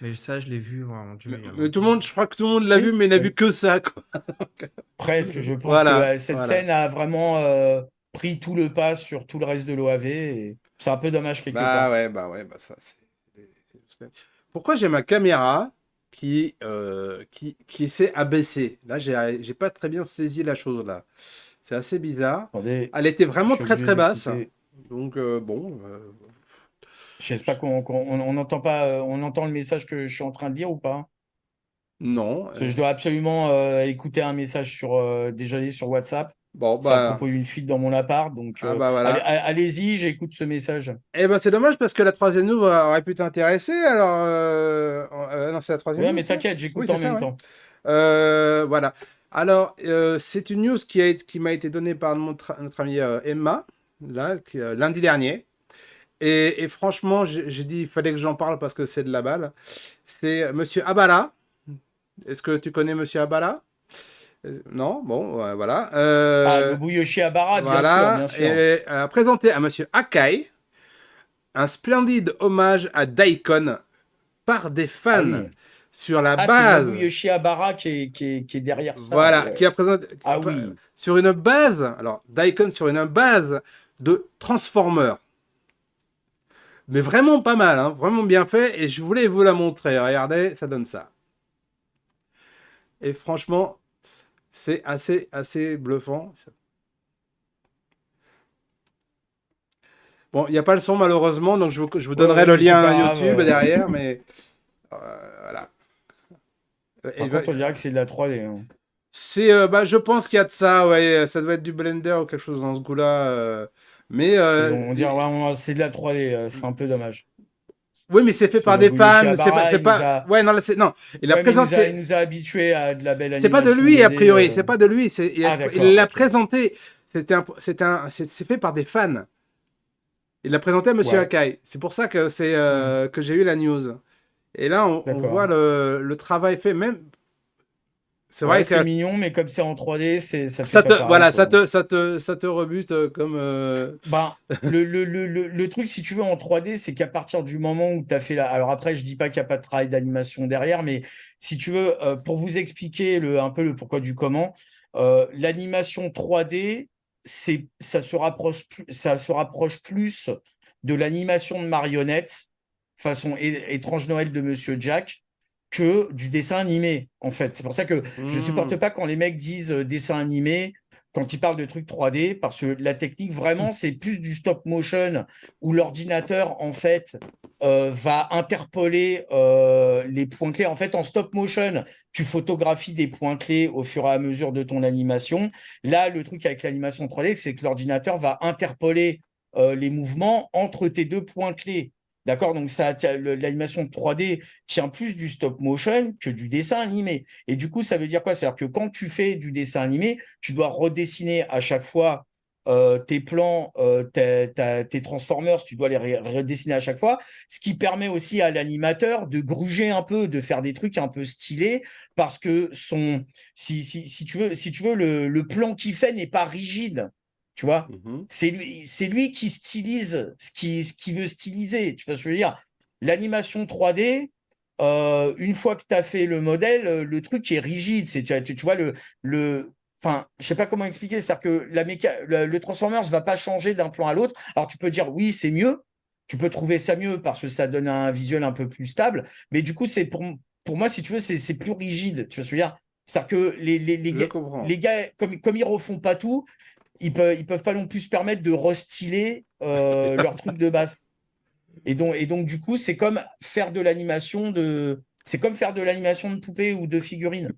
Mais ça, je l'ai vu, ouais, mon Dieu, il y a Mais tout le longtemps. monde, je crois que tout le monde l'a vu, Oui, mais n'a vu oui. que ça, quoi. Presque. Je pense que Voilà, cette voilà. scène a vraiment pris tout le pas sur tout le reste de l'OAV. Et c'est un peu dommage quelque part. Bah ouais, bah ça, Pourquoi j'ai ma caméra qui s'est abaissée? Là, j'ai pas très bien saisi la chose, là. C'est assez bizarre. Attendez, Elle était je vraiment suis très obligé très basse. d'écouter. Donc, bon. J'espère qu'on n'entend pas, on entend le message que je suis en train de dire ou pas? Non. Parce que je dois absolument écouter un message déjeuner sur WhatsApp. Bon, C'est à bah. propos d'une fuite dans mon appart. Donc, Ah, bah voilà. allez-y, j'écoute ce message. Eh ben, c'est dommage parce que la troisième news aurait pu t'intéresser. Alors. Non, c'est la troisième Oui, news, mais ça? t'inquiète, Oui, j'écoute c'est en ça, même ouais. temps. Voilà. Alors, c'est une news qui m'a été donnée par notre amie Emma, là, lundi dernier. Et franchement, j'ai dit il fallait que j'en parle parce que c'est de la balle. C'est Monsieur Abala. Est-ce que tu connais Monsieur Abala? Non? Bon, voilà. Ah, Nobuyoshi Habara, bien sûr, Voilà. bien sûr. Et a présenté à Monsieur Akai un splendide hommage à Daikon par des Ah fans oui. sur la Ah, c'est base. Nobuyoshi Habara qui est derrière ça. Voilà, qui Ouais. a présenté Ah oui. sur une base, alors Daikon sur une base de Transformers. Mais vraiment pas mal, hein, vraiment bien fait, et je voulais vous la montrer. Regardez, ça donne ça. Et franchement, c'est assez bluffant. Bon, il n'y a pas le son malheureusement, donc je vous Ouais, donnerai ouais, le mais c'est lien pas grave. YouTube derrière, mais voilà. Par contre, on dirait que c'est de la 3D, hein. Bah, je pense qu'il y a de ça, ouais, ça doit être du Blender ou quelque chose dans ce goût-là. Mais On dirait vraiment c'est de la 3D. C'est un peu dommage. oui, mais c'est fait Parce que par des Nobuyoshi fans. Habara, C'est pas. Ouais, non, non. Il la ouais, mais présente. il nous a habitués à de la belle C'est pas de animation lui a 2D. priori. C'est pas de lui. Ah, Il d'accord, l'a ok. présenté. C'est fait par des fans. Il l'a présenté à Monsieur Ouais, Akai. C'est pour ça que hmm, que j'ai eu la news. Et là, on voit d'accord. le travail fait. Même, c'est Ouais, vrai c'est que mignon, mais comme c'est en 3D, ça fait pas pareil, voilà, quoi. ça te rebute comme. Ben, le truc, si tu veux, en 3D, c'est qu'à partir du moment où tu as fait la. Alors après, je dis pas qu'il n'y a pas de travail d'animation derrière, mais si tu veux, pour vous expliquer un peu le pourquoi du comment, l'animation 3D, ça se rapproche plus de l'animation de marionnette, façon étrange Noël de Monsieur Jack, que du dessin animé, en fait. C'est pour ça que je supporte Hmm. pas quand les mecs disent dessin animé quand ils parlent de trucs 3D, parce que la technique, vraiment, c'est plus du stop motion où l'ordinateur, en fait, va interpoler les points clés. En fait, en stop motion, tu photographies des points clés au fur et à mesure de ton animation. Là, le truc avec l'animation 3D, c'est que l'ordinateur va interpoler les mouvements entre tes deux points clés. D'accord? Donc, l'animation 3D tient plus du stop motion que du dessin animé. Et du coup, ça veut dire quoi? C'est-à-dire que quand tu fais du dessin animé, tu dois redessiner à chaque fois tes plans, tes Transformers, tu dois les redessiner à chaque fois, ce qui permet aussi à l'animateur de gruger un peu, de faire des trucs un peu stylés, parce que si tu veux le plan qu'il fait n'est pas rigide, tu vois. Mhm. C'est lui qui stylise ce qu'il veut styliser. Tu vois ce que je veux dire? L'animation 3D, une fois que tu as fait le modèle, le truc est rigide. Tu vois, enfin, je sais pas comment expliquer, c'est-à-dire que le Transformers va pas changer d'un plan à l'autre. Alors tu peux dire oui, c'est mieux. Tu peux trouver ça mieux parce que ça donne un visuel un peu plus stable. Mais du coup, c'est pour moi, si tu veux, c'est plus rigide. Tu vois ce que je veux dire? C'est-à-dire que Je comprends. les gars, comme ils refont pas tout, ils peuvent pas non plus se permettre de restyler leur truc de base. Et donc, du coup, c'est comme faire de l'animation de poupée ou de figurines.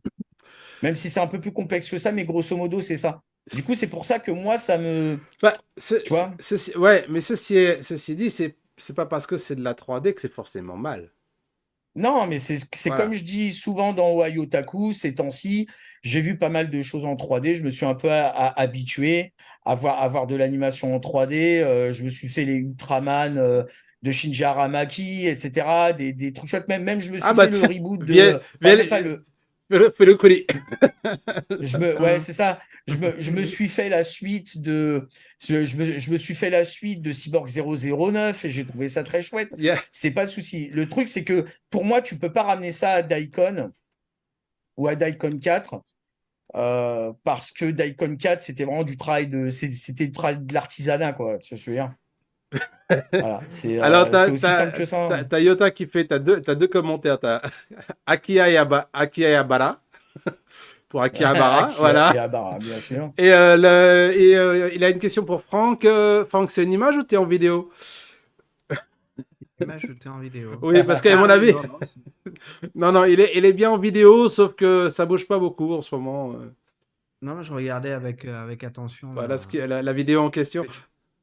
Même si c'est un peu plus complexe que ça, mais grosso modo, c'est ça. Du coup, c'est pour ça que moi, ça me. Bah, Tu vois? ouais, mais ceci dit, c'est pas parce que c'est de la 3D que c'est forcément mal. Non, mais c'est comme Voilà. je dis souvent dans Otaku, ces temps-ci, j'ai vu pas mal de choses en 3D. Je me suis un peu habitué à voir de l'animation en 3D. Je me suis fait les Ultraman de Shinji Aramaki, etc. Des trucs chouettes. Même, je me Ah suis bah fait le tiens, reboot viens, de. Enfin, viens, même pas le. fais le colis. Ouais, c'est ça. Je me suis fait la suite de, je me suis fait la suite de Cyborg 009 et j'ai trouvé ça très chouette. Yeah. C'est pas le souci. Le truc, c'est que pour moi, tu peux pas ramener ça à Daikon ou à Daikon 4 parce que Daikon 4, c'était vraiment c'était du travail de l'artisanat, quoi. Tu vois ce que je veux dire? Voilà. Alors, C'est aussi simple que ça, hein. t'as Yota qui fait, t'as deux commentaires. T'as Akihabara pour Akihabara, Akira et voilà. Abara, bien sûr. Il a une question pour Franck. Franck, c'est une image ou t'es en vidéo? Image jetée en vidéo. Oui, parce qu'à Ah mon oui, avis, non, non, non, il est bien en vidéo, sauf que ça bouge pas beaucoup en ce moment. non, je regardais avec attention Voilà la vidéo en question.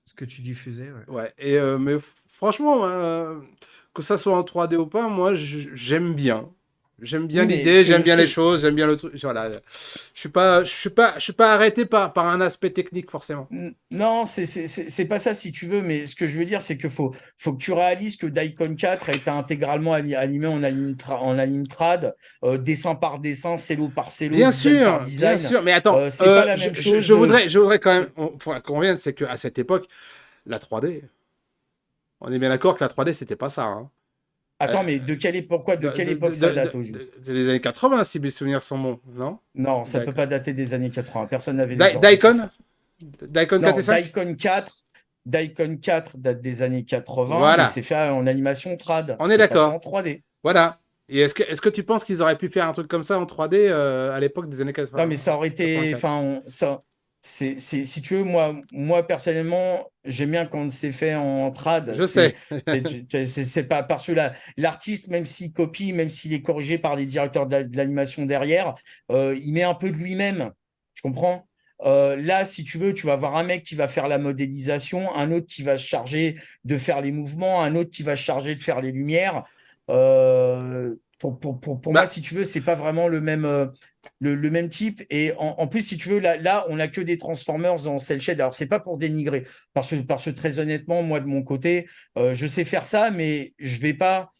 ce que tu diffusais. Ouais. Ouais, mais franchement, que ça soit en 3D ou pas, moi j'aime bien. J'aime bien Oui, mais l'idée, j'aime bien les choses, j'aime bien le truc. Voilà. Je suis pas arrêté par un aspect technique forcément. Non, c'est pas ça si tu veux, mais ce que je veux dire, c'est qu'il faut que tu réalises que Daikon 4 a été intégralement animé en anime trad, dessin par dessin, cello par cello, design par Bien design. sûr, mais attends, C'est pas la même chose. je voudrais quand même qu'on revienne, c'est qu'à cette époque, la 3D, on est bien d'accord que la 3D c'était pas ça. Hein. Attends, mais de quelle époque ça date au juste? C'est les années 80 si mes souvenirs sont bons, non? Non, ça peut D'accord. pas dater des années 80. Personne n'avait les ordi pour Daikon? faire ça. Daikon 4 Non, et 5? Daikon 4 date des années 80, mais Voilà, c'est fait en animation trad. on est C'est pas fait en d'accord. 3D. Voilà. Et est-ce que tu penses qu'ils auraient pu faire un truc comme ça en 3D à l'époque des années Non, 80, mais ça aurait été. 84? Enfin, si tu veux, moi personnellement, j'aime bien quand c'est fait en trad. Je sais. C'est pas parce que l'artiste, même s'il copie, même s'il est corrigé par les directeurs de l'animation derrière, il met un peu de lui-même. Tu comprends? Là, si tu veux, tu vas avoir un mec qui va faire la modélisation, un autre qui va se charger de faire les mouvements, un autre qui va se charger de faire les lumières. Pour moi, Bah, si tu veux, c'est pas vraiment le même type. Et en plus, si tu veux, là on n'a que des Transformers en cel shade. Alors, c'est pas pour dénigrer, parce que très honnêtement, moi, de mon côté, je sais faire ça, mais je vais pas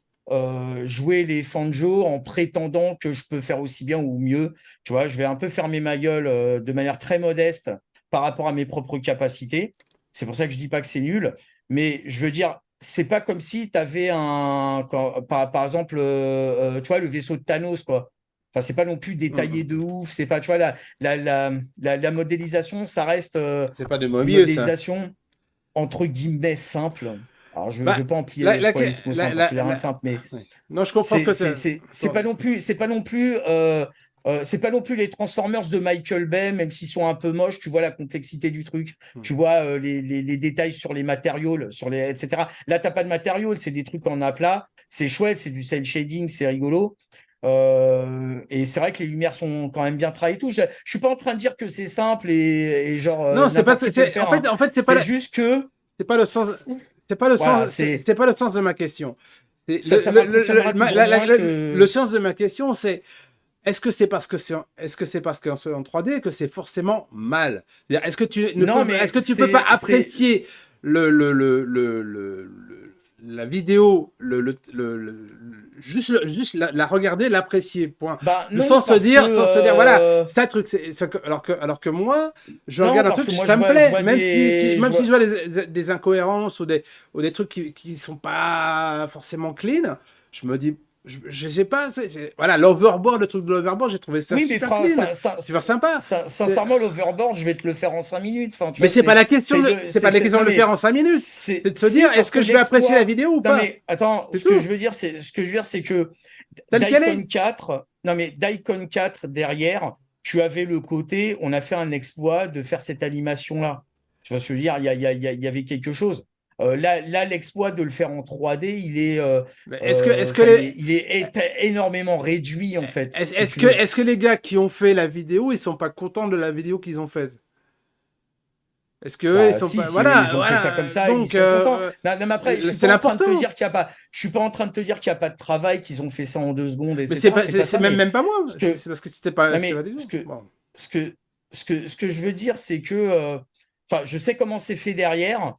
jouer les Fanjo en prétendant que je peux faire aussi bien ou mieux. Tu vois, je vais un peu fermer ma gueule de manière très modeste par rapport à mes propres capacités. C'est pour ça que je dis pas que c'est nul. Mais je veux dire, c'est pas comme si tu avais par exemple, tu vois, le vaisseau de Thanos, quoi. Enfin, c'est pas non plus détaillé de ouf. C'est pas, tu vois, la modélisation, ça reste c'est pas de une Mobius, ça. modélisation entre guillemets simple. Alors, je ne Bah, vais pas employer ce mot simple parce qu'il n'y a rien de simple, mais ouais. Non, je comprends ce que c'est pas non plus les Transformers de Michael Bay, même s'ils sont un peu moches, tu vois la complexité du truc, Hmm. tu vois les détails sur les matériaux, etc. Là, t'as pas de matériaux, c'est des trucs en aplat, c'est chouette, c'est du cel shading, c'est rigolo. Et c'est vrai que les lumières sont quand même bien travaillées et tout. Je suis pas en train de dire que c'est simple et genre Non, c'est pas, n'importe qui peut le faire, hein. en fait, C'est juste que c'est pas le sens, voilà, c'est pas le sens de ma question. ça m'impressionnera toujours moins Le que. sens de ma question, c'est est-ce que c'est parce qu'en 3D que c'est forcément mal? C'est-à-dire, Non, mais est-ce que tu peux pas apprécier la vidéo, juste, juste la regarder, l'apprécier, point. Bah non, Sans parce que sans se dire, voilà, c'est un truc. Alors que moi, je non, regarde un parce truc, que moi ça me plaît, même je si je vois. vois des incohérences ou des trucs qui sont pas forcément clean, je me dis, je sais pas, voilà, l'overboard, le truc de l'overboard, j'ai trouvé ça Oui, mais super clean, ça, super sympa. sincèrement, l'overboard, je vais te le faire en 5 minutes. Enfin, tu Mais vois, c'est pas la question, c'est pas la question non, de le mais faire en 5 minutes. C'est de se si, dire, parce est-ce que que je vais apprécier la vidéo ou non, pas? mais attends, C'est ce que tout. je veux dire, c'est que Tel qu'elle Daikon est. 4, non, mais Daikon 4 derrière, tu avais le côté, on a fait un exploit de faire cette animation-là. Tu vois ce que je veux dire, il y avait quelque chose. Là, l'exploit de le faire en 3D, Mais est-ce que enfin, les, il est énormément réduit, en fait, si tu veux. est-ce que les gars qui ont fait la vidéo, ils sont pas contents de la vidéo qu'ils ont faite? Est-ce que eux, ils Bah, sont si, pas, si eux, ils voilà, ont fait ça comme voilà. ça, ils Donc, sont contents. Non, non, mais après, je suis c'est pas en train de te l'important. dire qu'il y a pas, je suis pas en train de te dire qu'il n'y a pas de travail, qu'ils ont fait ça en 2 secondes, Mais c'est etc. pas, C'est pas c'est ça, même, mais même pas moi. ce que, C'est parce que c'était pas, non, c'est pas mais des gens. Bon. ce que je veux dire, c'est que, enfin, je sais comment c'est fait derrière,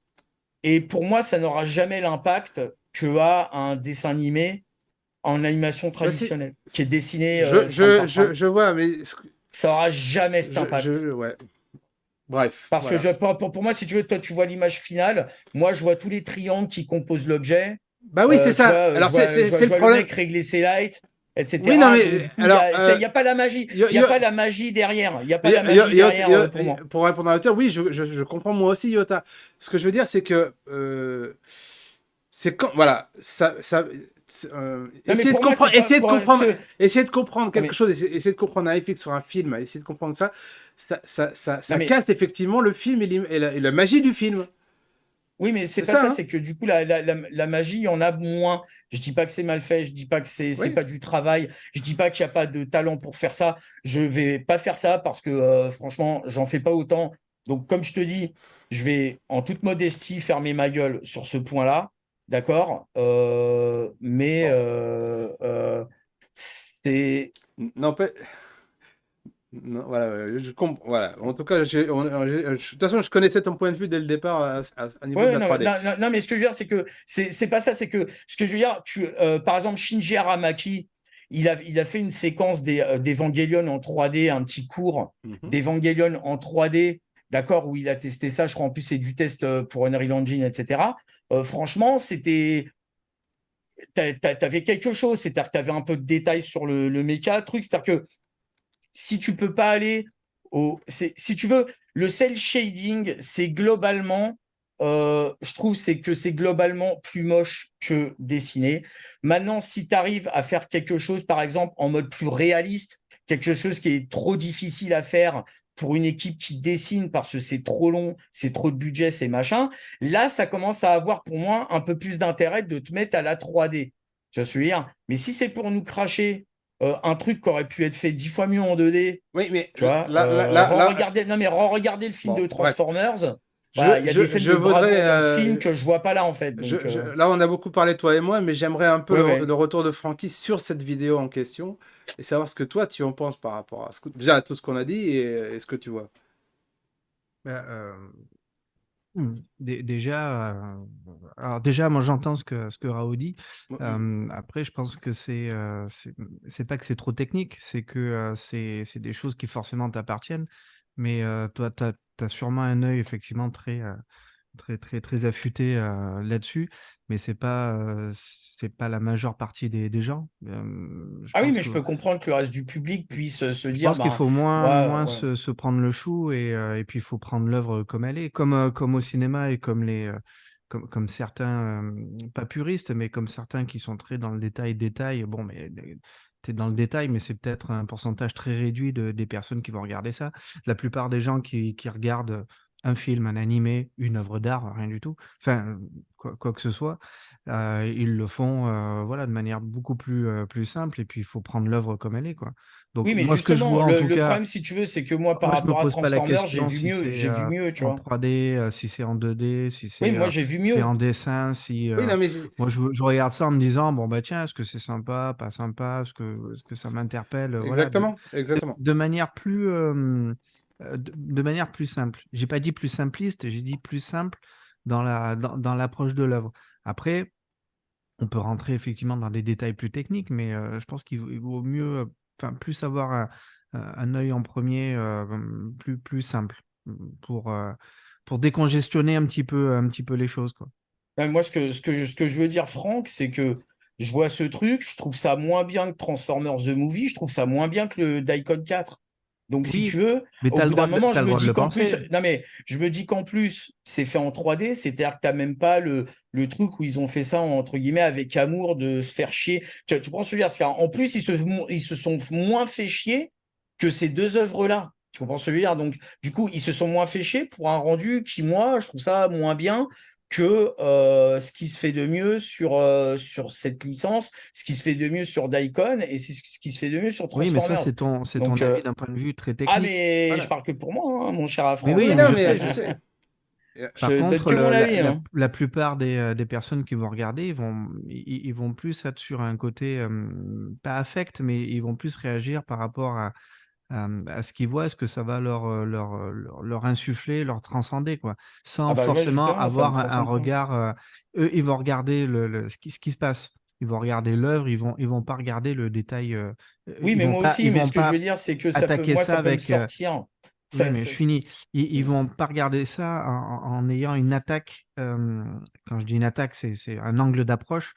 et pour moi, ça n'aura jamais l'impact que a un dessin animé en animation Bah, traditionnelle, qui est dessiné frame par frame. je vois, mais Ça aura jamais cet impact. ouais. Bref, Parce que voilà. pour moi, si tu veux, toi, tu vois l'image finale. Moi, je vois tous les triangles qui composent l'objet. Bah oui, c'est Tu ça. vois, Alors, c'est je le vois le problème. mec régler ses lights, Oui, non, etc. Donc, mais, du coup, alors, y a pas la magie. yo- Il n'y a yo- pas la magie derrière. Il n'y a pas mais la magie derrière pour moi. pour répondre à l'auteur, oui, je comprends moi aussi, Yota. Ce que je veux dire, c'est que, c'est quand, voilà, Non, mais pour moi, c'est pas. essayer de comprendre Non, quelque chose, essayer de comprendre un FX sur un film, essayer de comprendre ça, non, mais casse effectivement le film et la magie du film. oui, mais c'est C'est pas ça, ça. hein? C'est que du coup, la magie, il y en a moins. Je dis pas que c'est mal fait. Je dis pas que c'est Oui. pas du travail. Je dis pas qu'il n'y a pas de talent pour faire ça. Je vais pas faire ça parce que franchement, j'en fais pas autant. Donc, comme je te dis, je vais en toute modestie fermer ma gueule sur ce point-là. D'accord. Mais Bon. c'est. N'empêche. Non, voilà, voilà. En tout cas, de toute façon, je connaissais ton point de vue dès le départ à niveau de Ouais, la non, 3D. non, mais ce que je veux dire, c'est que c'est pas ça. C'est que ce que je veux dire, par exemple, Shinji Aramaki, il a fait une séquence d'Evangelion en 3D, un petit cours Mhm. d'Evangelion en 3D, d'accord, où il a testé ça. Je crois en plus, c'est du test pour Unreal Engine, etc. Franchement, t'avais quelque chose. C'est-à-dire que t'avais un peu de détails sur le méca, le truc. C'est-à-dire que si tu peux pas aller si tu veux, le cel shading, c'est globalement, je trouve que c'est globalement plus moche que dessiné. Maintenant, si tu arrives à faire quelque chose, par exemple, en mode plus réaliste, quelque chose qui est trop difficile à faire pour une équipe qui dessine parce que c'est trop long, c'est trop de budget, c'est machin, là, ça commence à avoir pour moi un peu plus d'intérêt de te mettre à la 3D. Tu vois ce que je veux dire? Mais si c'est pour nous cracher un truc qui aurait pu être fait 10 fois mieux en 2D, Oui, mais tu vois, non, mais regarder le film bon, de bref. Transformers, voilà, il y a des scènes Je de voudrais. bravoure dans ce film que je vois pas là, en fait. Donc, Là, on a beaucoup parlé, toi et moi, mais j'aimerais un peu ouais, ouais. le retour de Francky sur cette vidéo en question et savoir ce que toi, tu en penses par rapport à déjà à tout ce qu'on a dit et ce que tu vois. Bah, déjà, alors déjà, moi j'entends ce que Raoult dit. Après, je pense que c'est pas que c'est trop technique, c'est que c'est des choses qui forcément t'appartiennent. Mais toi, tu as sûrement un œil effectivement très affûté là-dessus, mais c'est pas la majeure partie des gens. Je Ah oui, pense mais que je peux comprendre que le reste du public puisse se je dire, pense qu'il ben, faut moins ouais. se prendre le chou et puis il faut prendre l'œuvre comme elle est, comme au cinéma et comme certains, pas puristes, mais comme certains qui sont très dans le détail. Bon, mais tu es dans le détail, mais c'est peut-être un pourcentage très réduit des personnes qui vont regarder ça. La plupart des gens qui regardent un film, un animé, une œuvre d'art, rien du tout, enfin, quoi que ce soit, ils le font voilà, de manière beaucoup plus simple et puis il faut prendre l'œuvre comme elle est, quoi. Donc Oui, mais moi, ce que je justement, vois en tout le cas, problème, si tu veux, c'est que moi, par moi je me rapport à pose pas la Transformers, j'ai question vu si mieux, c'est tu en vois. 3D, si c'est en 2D, si Oui, c'est moi, j'ai vu fait mieux. en dessin, si Oui, non, mais moi je regarde ça en me disant bon bah tiens, est-ce que c'est sympa, pas sympa, est-ce que ça m'interpelle, voilà, exactement, exactement. de manière plus de manière plus simple. J'ai pas dit plus simpliste, j'ai dit plus simple dans l'approche de l'œuvre. Après, on peut rentrer effectivement dans des détails plus techniques, mais je pense il vaut mieux, enfin, plus avoir un œil en premier, plus simple, pour décongestionner un petit peu les choses, quoi. Moi, ce que je veux dire, Franck, c'est que je vois ce truc, je trouve ça moins bien que Transformers The Movie, je trouve ça moins bien que le Daikon 4. Donc, si Oui, tu veux, mais au bout d'un moment, t'as je le me droit de dis le qu'en plus, penser. non mais je me dis qu'en plus, c'est fait en 3D, c'est-à-dire que t'as même pas le truc où ils ont fait ça entre guillemets avec amour de se faire chier. Tu comprends ce que je veux dire? Parce qu'en plus, ils se sont moins fait chier que ces deux œuvres-là. Tu comprends ce que je veux dire? Donc, du coup, ils se sont moins fait chier pour un rendu qui, moi, je trouve ça moins bien que ce qui se fait de mieux sur cette licence, ce qui se fait de mieux sur Daikon et c'est ce qui se fait de mieux sur Oui, mais ça, Transformers. c'est ton Donc, avis d'un point de vue très ah, technique. mais je Voilà. parle que pour moi, hein, mon cher Mais Afran. oui, Oui, mais non, je mais sais. je sais. Par Je donne contre, que mon avis. Hein. la plupart des personnes qui vont regarder, ils vont plus être sur un côté, pas affect, mais ils vont plus réagir par rapport à ce qu'ils voient, est-ce que ça va leur insuffler, leur transcender, quoi, Ah sans bah ouais, forcément justement, ça me avoir un transcende pas. regard. Eux, ils vont regarder ce qui se passe. Ils vont regarder l'œuvre, ils vont pas regarder le détail. Oui, mais moi Ils aussi, mais vont ce que je pas veux dire, c'est que attaquer moi, ça ça peut me avec. sortir. Oui, Ça, mais je finis. Ils vont pas regarder ça en ayant une attaque. Quand je dis une attaque, c'est un angle d'approche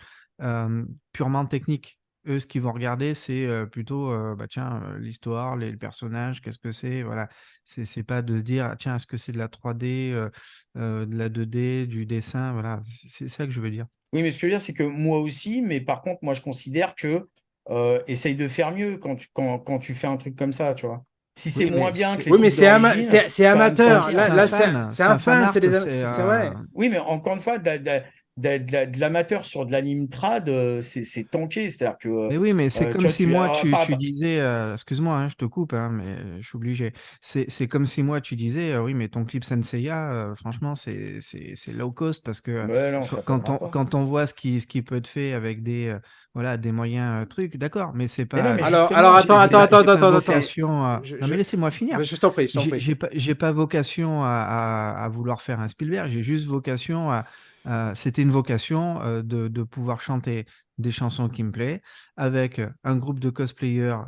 purement technique. Eux, ce qu'ils vont regarder, c'est plutôt, bah, tiens, l'histoire, les personnages, qu'est-ce que c'est, voilà. C'est pas de se dire, ah, tiens, est-ce que c'est de la 3D, de la 2D, du dessin, voilà. C'est ça que je veux dire. Oui, mais ce que je veux dire, c'est que moi aussi, mais par contre, moi, je considère que essaye de faire mieux quand tu fais un truc comme ça, tu vois. Si c'est Oui, moins mais bien que les Oui, mais trucs d'origine, c'est ça va me amateur. sortir. c'est un fan, C'est c'est un un fan fan, art, c'est vrai. Oui, mais encore une fois, de l'amateur sur de l'anime trad, c'est tanké. C'est-à-dire que, Mais oui, mais c'est tu comme vois, si moi, tu par- disais, excuse-moi, hein, je te coupe, hein, mais je suis obligé. C'est comme si moi, tu disais, oui, mais ton clip Senseiya, franchement, c'est low cost parce que Ouais, non, ça n'a pas de rapport. quand on voit ce qui peut être fait avec voilà, des moyens trucs, d'accord, mais c'est Mais non, pas, mais Alors justement, attends, j'ai pas attends. vocation à... Je, Non, mais je, laissez-moi finir. je t'en prie, je t'en prie. J'ai pas vocation à vouloir faire un Spielberg, j'ai juste vocation c'était une vocation de pouvoir chanter des chansons qui me plaisent avec un groupe de cosplayers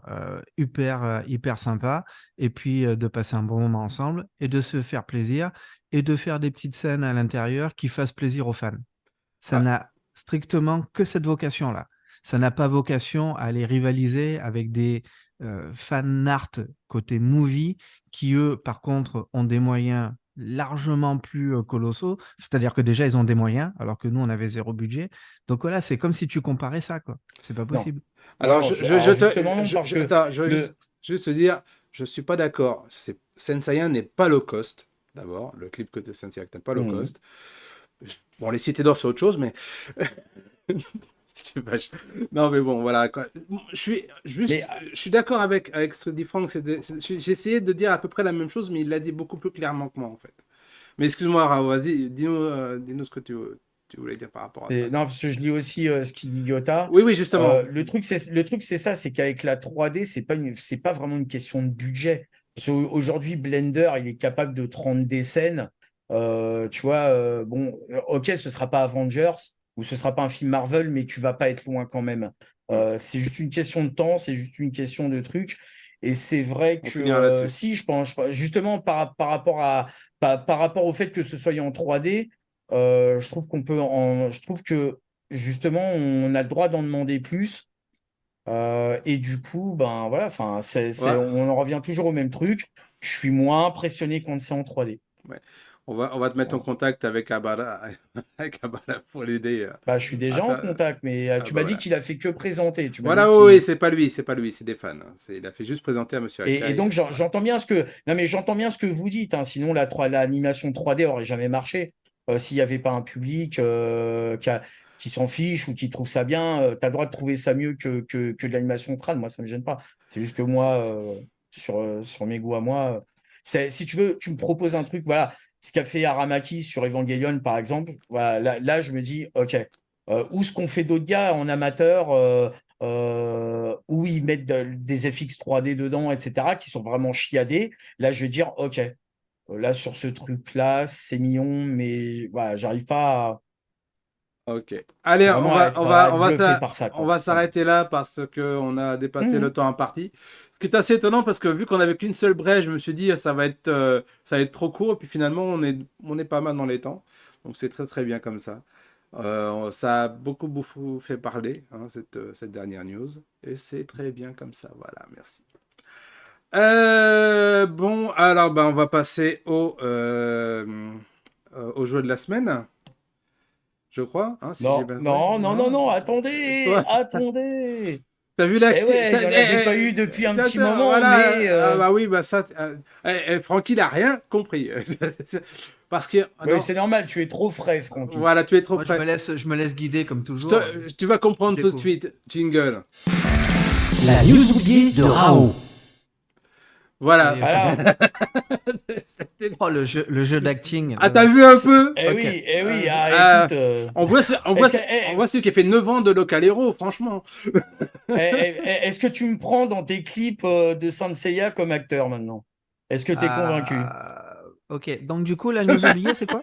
hyper sympa et puis de passer un bon moment ensemble et de se faire plaisir et de faire des petites scènes à l'intérieur qui fassent plaisir aux fans. Ça Ah, n'a strictement que cette vocation-là. Ça n'a pas vocation à aller rivaliser avec des fan art côté movie qui, eux, par contre, ont des moyens largement plus colossaux. C'est-à-dire que déjà, ils ont des moyens, alors que nous, on avait zéro budget. Donc voilà, c'est comme si tu comparais ça, quoi. C'est pas non. possible. Non, alors, non, alors justement, non, parce que attends, je veux le. juste te dire, je suis pas d'accord. Senseiya n'est pas low cost. D'abord, le clip côté Senseiya n'est pas low Mhm. cost. Bon, les cités d'or, c'est autre chose, mais non, mais bon, voilà, quoi. Mais Je suis d'accord avec ce que dit Franck. J'ai essayé de dire à peu près la même chose, mais il l'a dit beaucoup plus clairement que moi, en fait. Mais excuse-moi, Rao, vas-y, dis-nous ce que tu voulais dire par rapport à ça. non, parce que je lis aussi ce qu'il dit Yota. Oui, oui, justement. Le truc, c'est ça, c'est qu'avec la 3D, c'est pas vraiment une question de budget. Parce qu'aujourd'hui, Blender, il est capable de te rendre des scènes. Tu vois, bon, ok, ce sera pas Avengers ou ce sera pas un film Marvel, mais tu vas pas être loin quand même. Hmm. C'est juste une question de temps, c'est juste une question de truc. Et c'est vrai On que finira là-dessus. si, justement, par rapport par rapport au fait que ce soit en 3D, je trouve que justement, on a le droit d'en demander plus. Et du coup, ben voilà, enfin, Ouais, on en revient toujours au même truc. Je suis moins impressionné quand c'est en 3D. ouais. On va te mettre en Voilà. contact avec Abara, avec Abara pour l'aider Bah, je suis à déjà en faire. contact, mais Ah, tu bah m'as dit voilà. qu'il a fait que présenter. Tu m'as dit Voilà, oui, oui, qu'il. c'est pas lui, c'est des fans. Il a fait juste présenter à Monsieur Et Akai. donc, Voilà. j'entends bien ce que. Non, mais j'entends bien ce que vous dites. Hein. Sinon, l'animation 3D aurait jamais marché. S'il n'y avait pas un public qui s'en fiche ou qui trouve ça bien, tu as le droit de trouver ça mieux que de l'animation trad. Moi, ça ne me gêne pas. C'est juste que moi, sur mes goûts à moi, si tu veux, tu me proposes un truc, voilà, ce qu'a fait Aramaki sur Evangelion, par exemple, voilà, là, je me dis, OK, ou ce qu'on fait d'autres gars en amateur, où ils mettent des FX 3D dedans, etc., qui sont vraiment chiadés, là, je vais dire, OK, là, sur ce truc-là, c'est mignon, mais voilà, j'arrive pas Ok. Allez, vraiment à être bluffé par ça, on quoi. va Voilà. s'arrêter là parce que on a dépassé le Mhm. temps imparti. Ce qui est assez étonnant parce que vu qu'on avait qu'une seule brèche, je me suis dit ça va être trop court et puis finalement on est pas mal dans les temps. Donc c'est très très bien comme ça. Ça a beaucoup fait parler, hein, cette dernière news. Et c'est très bien comme ça. Voilà, merci. Bon, alors on va passer au jeu de la semaine, je crois, hein, si j'ai Non, bien... Ouais, non, non, non, non. non, attendez, Toi, attendez. t'as vu Eh l'acte... ouais, il n'y en avait pas eu depuis un petit moment, Voilà, mais ah bah oui, bah ça... Francky n'a rien compris. Parce que... oui, Non, c'est normal, tu es trop frais, Francky. voilà, tu es trop Moi, près. je me laisse guider comme toujours. Tu vas Je comprendre tout de découvre. suite. Jingle. La news oubliée de Rao. Ça y Voilà. est, je vois. Voilà. C'était- Oh, le jeu d'acting. Ah, t'as vu un peu? Ok. Oui, Ah, écoute, est-ce que, on voit celui qui a fait 9 ans de Local Hero, franchement. est-ce que tu me prends dans tes clips de Saint Seiya comme acteur maintenant? Est-ce que tu es convaincu? Ok. Donc, du coup, la news oubliée, c'est quoi?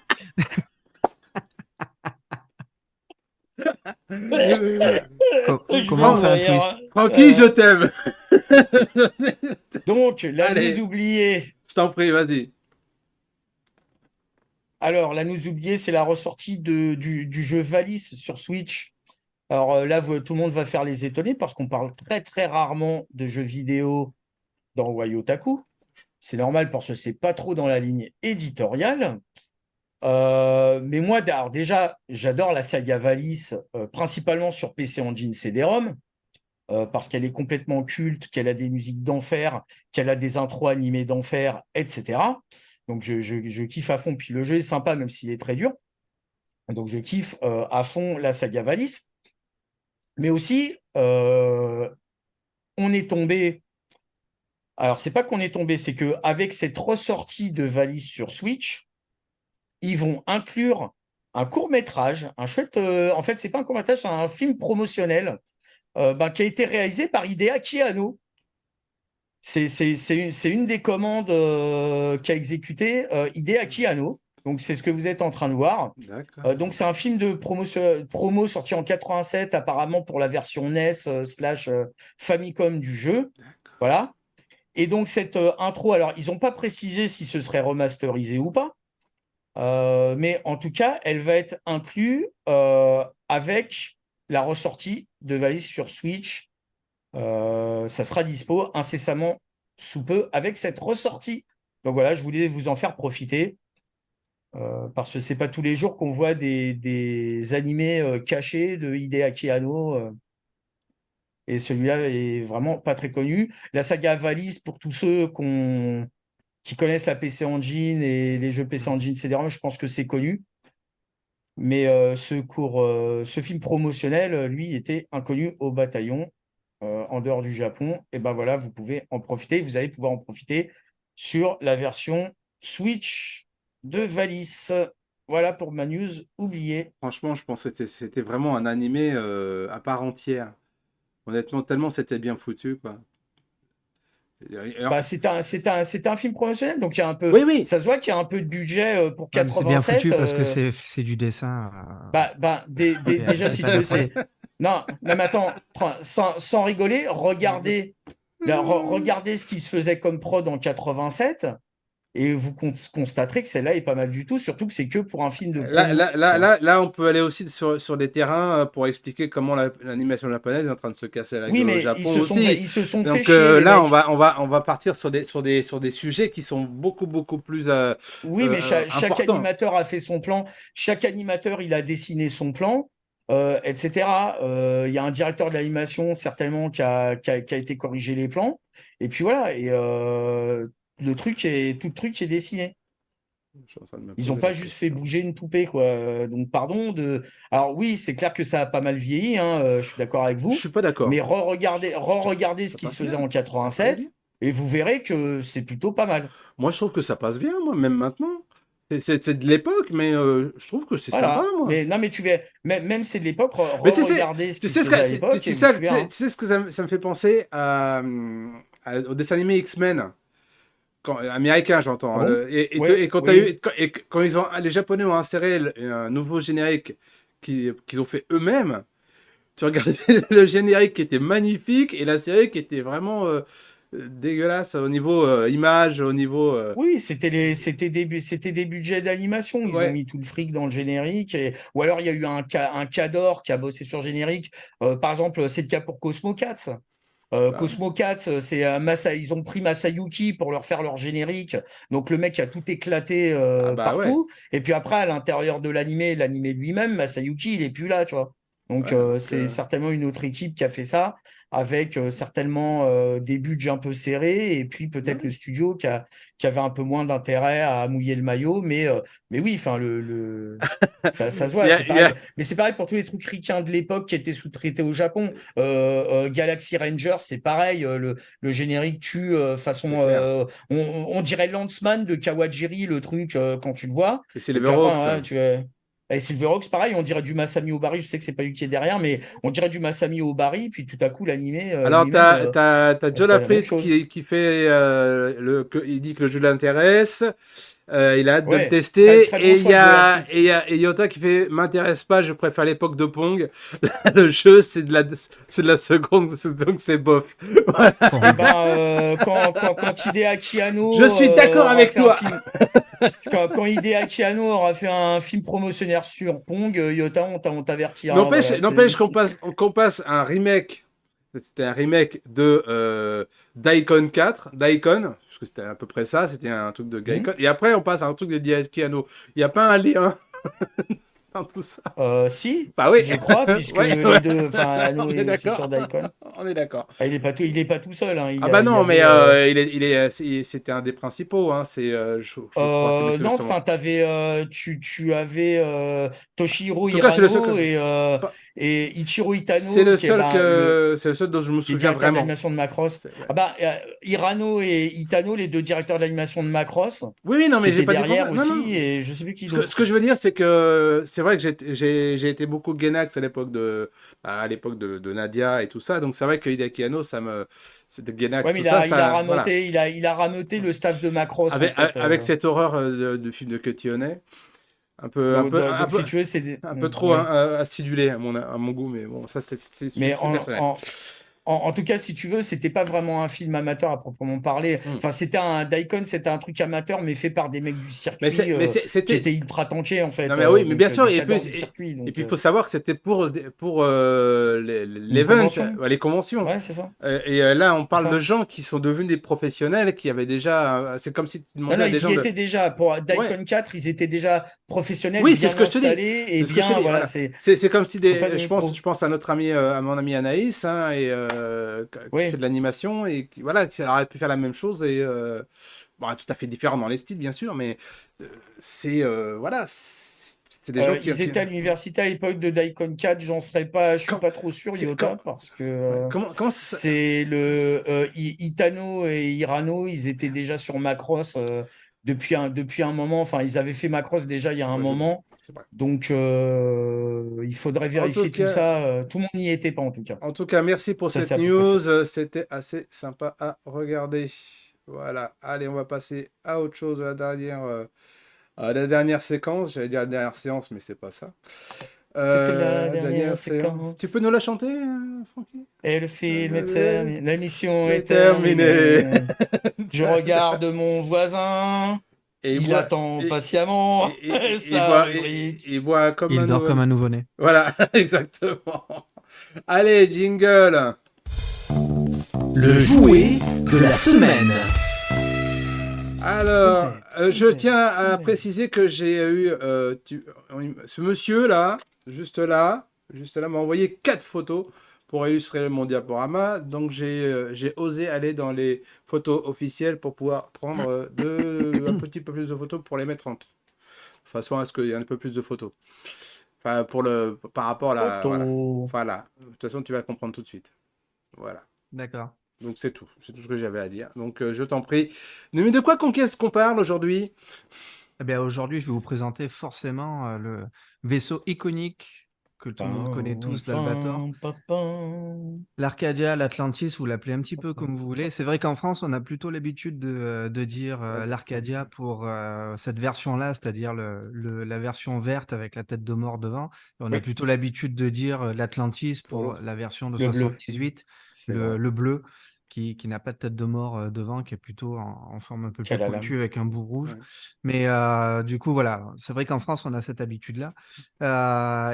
Comment on Je fait un mourir. twist? Francky, je t'aime. Donc, la news Allez, oubliée. je t'en prie, vas-y. Alors, la news oubliée, c'est la ressortie du jeu Valis sur Switch. Alors là, tout le monde va faire les étonnés parce qu'on parle très très rarement de jeux vidéo dans Wayotaku. C'est normal parce que c'est pas trop dans la ligne éditoriale. Mais moi, alors déjà, j'adore la saga Valis, principalement sur PC Engine CD-ROM, parce qu'elle est complètement culte, qu'elle a des musiques d'enfer, qu'elle a des intros animées d'enfer, etc. Donc je kiffe à fond. Puis le jeu est sympa, même s'il est très dur. Donc je kiffe à fond la saga Valis. Mais aussi, on est tombé. Alors, c'est pas qu'on est tombé, c'est qu'avec cette ressortie de Valis sur Switch, ils vont inclure un court-métrage, un chouette. En fait, c'est pas un court-métrage, c'est un film promotionnel qui a été réalisé par Hideaki Anno. C'est une des commandes qu'a exécuté Hideaki Anno. Donc, c'est ce que vous êtes en train de voir. D'accord. Donc, c'est un film de promo sorti en 87, apparemment pour la version NES slash Famicom du jeu. Voilà. Et donc, cette intro, alors, ils n'ont pas précisé si ce serait remasterisé ou pas, mais en tout cas, elle va être inclue avec la ressortie de Valis sur Switch. Ça sera dispo incessamment sous peu avec cette ressortie. Donc voilà, je voulais vous en faire profiter. Parce que c'est pas tous les jours qu'on voit des animés cachés de Hideaki Anno. Et celui-là est vraiment pas très connu. La saga Valis, pour tous ceux qui connaissent la PC Engine et les jeux PC Engine CD-ROM, je pense que c'est connu. Mais ce film promotionnel, lui, était inconnu au bataillon en dehors du Japon. Et ben voilà, vous pouvez en profiter. Vous allez pouvoir en profiter sur la version Switch de Valis. Voilà pour ma news oubliée. Franchement, je pense que c'était vraiment un animé à part entière. Honnêtement, tellement c'était bien foutu, quoi. Alors, Bah, c'est un film promotionnel, donc il y a un peu, oui, oui. ça se voit qu'il y a un peu de budget pour Ouais, mais c'est bien 87. foutu parce que c'est du dessin. Déjà, C'est si pas tu de veux, la 3D. Non, non, mais attends, sans rigoler, regardez ce qui se faisait comme prod en 87 et vous constaterez que celle-là est pas mal du tout, surtout que c'est que pour un film de promo. Tu vois. On peut aller aussi sur des terrains pour expliquer comment l'animation japonaise est en train de se casser la Oui, gueule au mais Japon aussi. ils se sont fait Donc chier, les là, mecs. on va partir sur des sujets qui sont beaucoup plus Oui, mais chaque importants. animateur a fait son plan. Chaque animateur, il a dessiné son plan, etc. Il y a un directeur de l'animation, certainement, qui a été corrigé les plans. Et puis voilà. Et tout le truc est dessiné. Je suis en train de me Ils n'ont poser la pas juste fait question. bouger une poupée, quoi. Donc, pardon de. Alors, oui, c'est clair que ça a pas mal vieilli, hein, je suis d'accord avec Je vous. suis pas d'accord. Mais re-regardez ce Ça qui se passe faisait bien. en Ça passe bien. 87 et vous verrez que c'est plutôt pas mal. Moi, je trouve que ça passe bien, moi, même maintenant. C'est de l'époque, mais je trouve que c'est sympa, Voilà. moi. Mais non, mais tu verras, même c'est de l'époque, Mais re-regardez ce tu qui se sais ce faisait à que, l'époque et tu verras. Hein. tu sais ce que ça me fait penser au dessin animé X-Men. Américain, j'entends. Ah Hein, bon? et Oui, quand t'as eu, oui. quand les Japonais ont inséré un nouveau générique qu'ils ont fait eux-mêmes, tu regardais le générique qui était magnifique et la série qui était vraiment dégueulasse au niveau image, au niveau. Oui, c'était des budgets d'animation. Ils ont Ouais. mis tout le fric dans le générique. Ou alors, il y a eu un cador qui a bossé sur le générique. Par exemple, c'est le cas pour Cosmo Cats. Bah, Cosmo Cats, ils ont pris Masayuki pour leur faire leur générique. Donc le mec a tout éclaté ah bah ouais. partout. Et puis après, à l'intérieur de l'animé lui-même, Masayuki, il est plus là, tu vois. Donc Ouais, donc, c'est certainement une autre équipe qui a fait ça, avec certainement des budgets un peu serrés, et puis peut-être ouais. le studio qui avait un peu moins d'intérêt à mouiller le maillot. Mais oui, enfin ça se Il voit, y a, c'est il y a- pareil. Mais c'est pareil pour tous les trucs ricains de l'époque qui étaient sous-traités au Japon. Galaxy Rangers, c'est pareil. Le générique tue C'est façon. clair. On dirait Landsman de Kawajiri, le truc, quand tu le vois. Et c'est Et les puis après, Verox. ouais, et Silverox, pareil, on dirait du Masami Obari. Je sais que c'est pas lui qui est derrière, mais on dirait du Masami Obari. Puis tout à coup, l'animé Alors, lui-même, t'as c'est John pas la même Lafrite chose. qui fait il dit que le jeu l'intéresse. Il a hâte de le Ouais, très, tester. très bon Et il y choix de Joe a, Lafrite. et il y a et Yota qui fait m'intéresse pas, je préfère l'époque de Pong. Le jeu, c'est de la seconde, donc c'est bof. Voilà. Eh ben, quand Hideaki Je Anno suis d'accord aura avec fait un toi. film, quand Hideaki Anno aura fait un film promotionnaire sur Pong, Yota, on t'avertira. Voilà, N'empêche qu'on passe un remake. C'était un remake de Daikon 4, Daikon, parce que c'était à peu près ça, c'était un truc de Hmm. Daikon. Et après, on passe à un truc de Hideaki Anno. Il n'y a pas un lien dans tout ça. Si, Bah oui, je crois, puisque ouais, les ouais. deux, enfin, Anno On est est aussi d'accord. sur Daikon. On est d'accord. Ah, il est pas tout seul, hein. Ah bah Il y non, mais avait, c'était un des principaux, hein. Je crois, c'est non, sûrement. enfin, tu avais En Toshihiro tout cas, c'est le seul Hirano pas- et Ichiro Itano, qui est ben, c'est le seul dont je me les souviens directeurs vraiment. d'animation de Macross. Ouais. Ah bah, Hirano et Itano, les deux directeurs d'animation de Macross, Oui, oui, non, qui mais j'ai étaient pas dit le derrière contraire. Non, non. aussi, et je sais plus qui Ce d'autre. que je veux dire, c'est que c'est vrai que j'ai été beaucoup Gainax à l'époque de Nadia et tout ça. Donc c'est vrai que Hideaki Anno, c'était Gainax, Ouais, mais tout ça, voilà. il a rameuté le staff de Macross, en fait. Avec cette horreur du film de Cutionnet, Donc, si tu veux, un peu trop ouais. acidulé à mon goût, mais bon, ça Mais c'est personnel. en tout cas, si tu veux, c'était pas vraiment un film amateur à proprement parler. Hmm. Enfin, c'était un truc amateur, mais fait par des mecs du circuit qui C'était. étaient ultra tankés, en Non fait. mais oui, mais bien sûr, Des cadors du circuit. et Donc, puis il faut savoir que c'était pour une l'event, convention. les conventions. Ouais, c'est ça. Là, on C'est parle de ça. gens qui sont devenus des professionnels, qui avaient déjà. C'est comme si tu Non, demandais non, à des ils gens y de. étaient déjà. Pour Ouais, Daikon 4, ils étaient déjà professionnels, oui, c'est ce bien que je te dis. installés et C'est ce que je te bien. dis. Voilà, Voilà. C'est comme si ils sont pas devenus je pros. pense à notre ami, à mon ami Anaïs, hein, qui fait Oui. de l'animation et voilà, qui aurait pu faire la même chose et bon, tout à fait différent dans les styles, bien sûr, mais voilà, c'est des gens Ils étaient à l'université à l'époque de Daikon 4, je suis quand, pas trop sûr, c'est- quand- Yota, parce que ouais, comment c'est Itano et Hirano, ils étaient déjà sur Macross depuis un moment. Enfin, ils avaient fait Macross déjà il y a un ouais, je vois. moment. C'est vrai. Donc, il faudrait En tout vérifier tout cas, ça. Tout le monde n'y était pas, en tout cas. merci pour Ça, c'est cette à peu près sûr. news. C'était assez sympa à regarder. Voilà. Allez, on va passer à autre chose, à la dernière séquence. J'allais dire la dernière séance, mais c'est pas ça. C'était la La dernière dernière séance. Tu peux séquence. nous la chanter, Francky? Et le film est terminé. La mission est C'est terminé. terminée. Je regarde mon voisin. Et il Il boit, attend patiemment sa rubrique. il boit comme Il un dort nouveau. comme un nouveau-né. Voilà, exactement. Allez, jingle. Le jouet de la semaine. Alors, je Super, tiens à super. préciser que j'ai eu ce monsieur là, juste là, m'a envoyé 4 photos pour illustrer mon diaporama. Donc j'ai osé aller dans les photos officielles pour pouvoir prendre un petit peu plus de photos pour les mettre entre, de façon à ce qu'il y ait un peu plus de photos. Enfin, par rapport à la, voilà. Photo. Voilà. De toute façon, tu vas comprendre tout de suite. Voilà. D'accord. Donc c'est tout ce que j'avais à dire. Donc je t'en prie. Mais de quoi qu'est-ce qu'on parle aujourd'hui? Eh bien, aujourd'hui, je vais vous présenter forcément le vaisseau iconique que tout le monde connaît tous, l'Albator. L'Arcadia, l'Atlantis, vous l'appelez un petit peu comme vous voulez. C'est vrai qu'en France, on a plutôt l'habitude de dire l'Arcadia pour cette version-là, c'est-à-dire la version verte avec la tête de mort devant. Et on a Oui. plutôt l'habitude de dire l'Atlantis Pour pour l'autre. la version de Le bleu. 78, C'est vrai. le bleu. qui n'a pas de tête de mort devant, qui est plutôt en forme un peu Qui a plus la lame. pointue avec un bout rouge. Ouais. Mais du coup, voilà, c'est vrai qu'en France, on a cette habitude-là.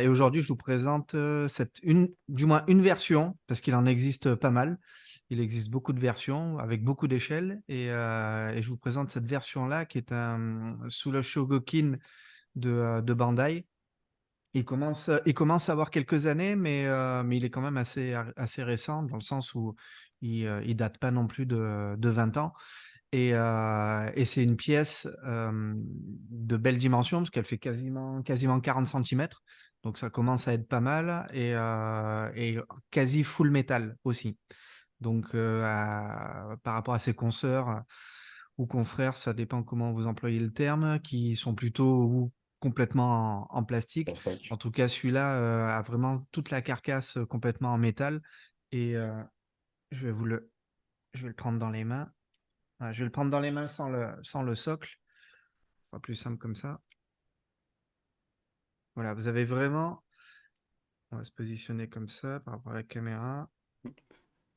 Et aujourd'hui, je vous présente du moins une version, parce qu'il en existe pas mal. Il existe beaucoup de versions avec beaucoup d'échelles. Et je vous présente cette version-là qui est sous le Shogokin de Bandai. Il commence à avoir quelques années, mais il est quand même assez récent, dans le sens où il date pas non plus de 20 ans. Et c'est une pièce de belle dimension, parce qu'elle fait quasiment 40 centimètres. Donc ça commence à être pas mal. Et quasi full métal aussi. Donc par rapport à ses consoeurs ou confrères, ça dépend comment vous employez le terme, qui sont plutôt ou complètement en plastique. Plastique. En tout cas, celui-là a vraiment toute la carcasse complètement en métal. Et je vais je vais le prendre dans les mains. Voilà, je vais le prendre dans les mains sans le socle. Ce sera plus simple comme ça. Voilà, vous avez vraiment... On va se positionner comme ça par rapport à la caméra.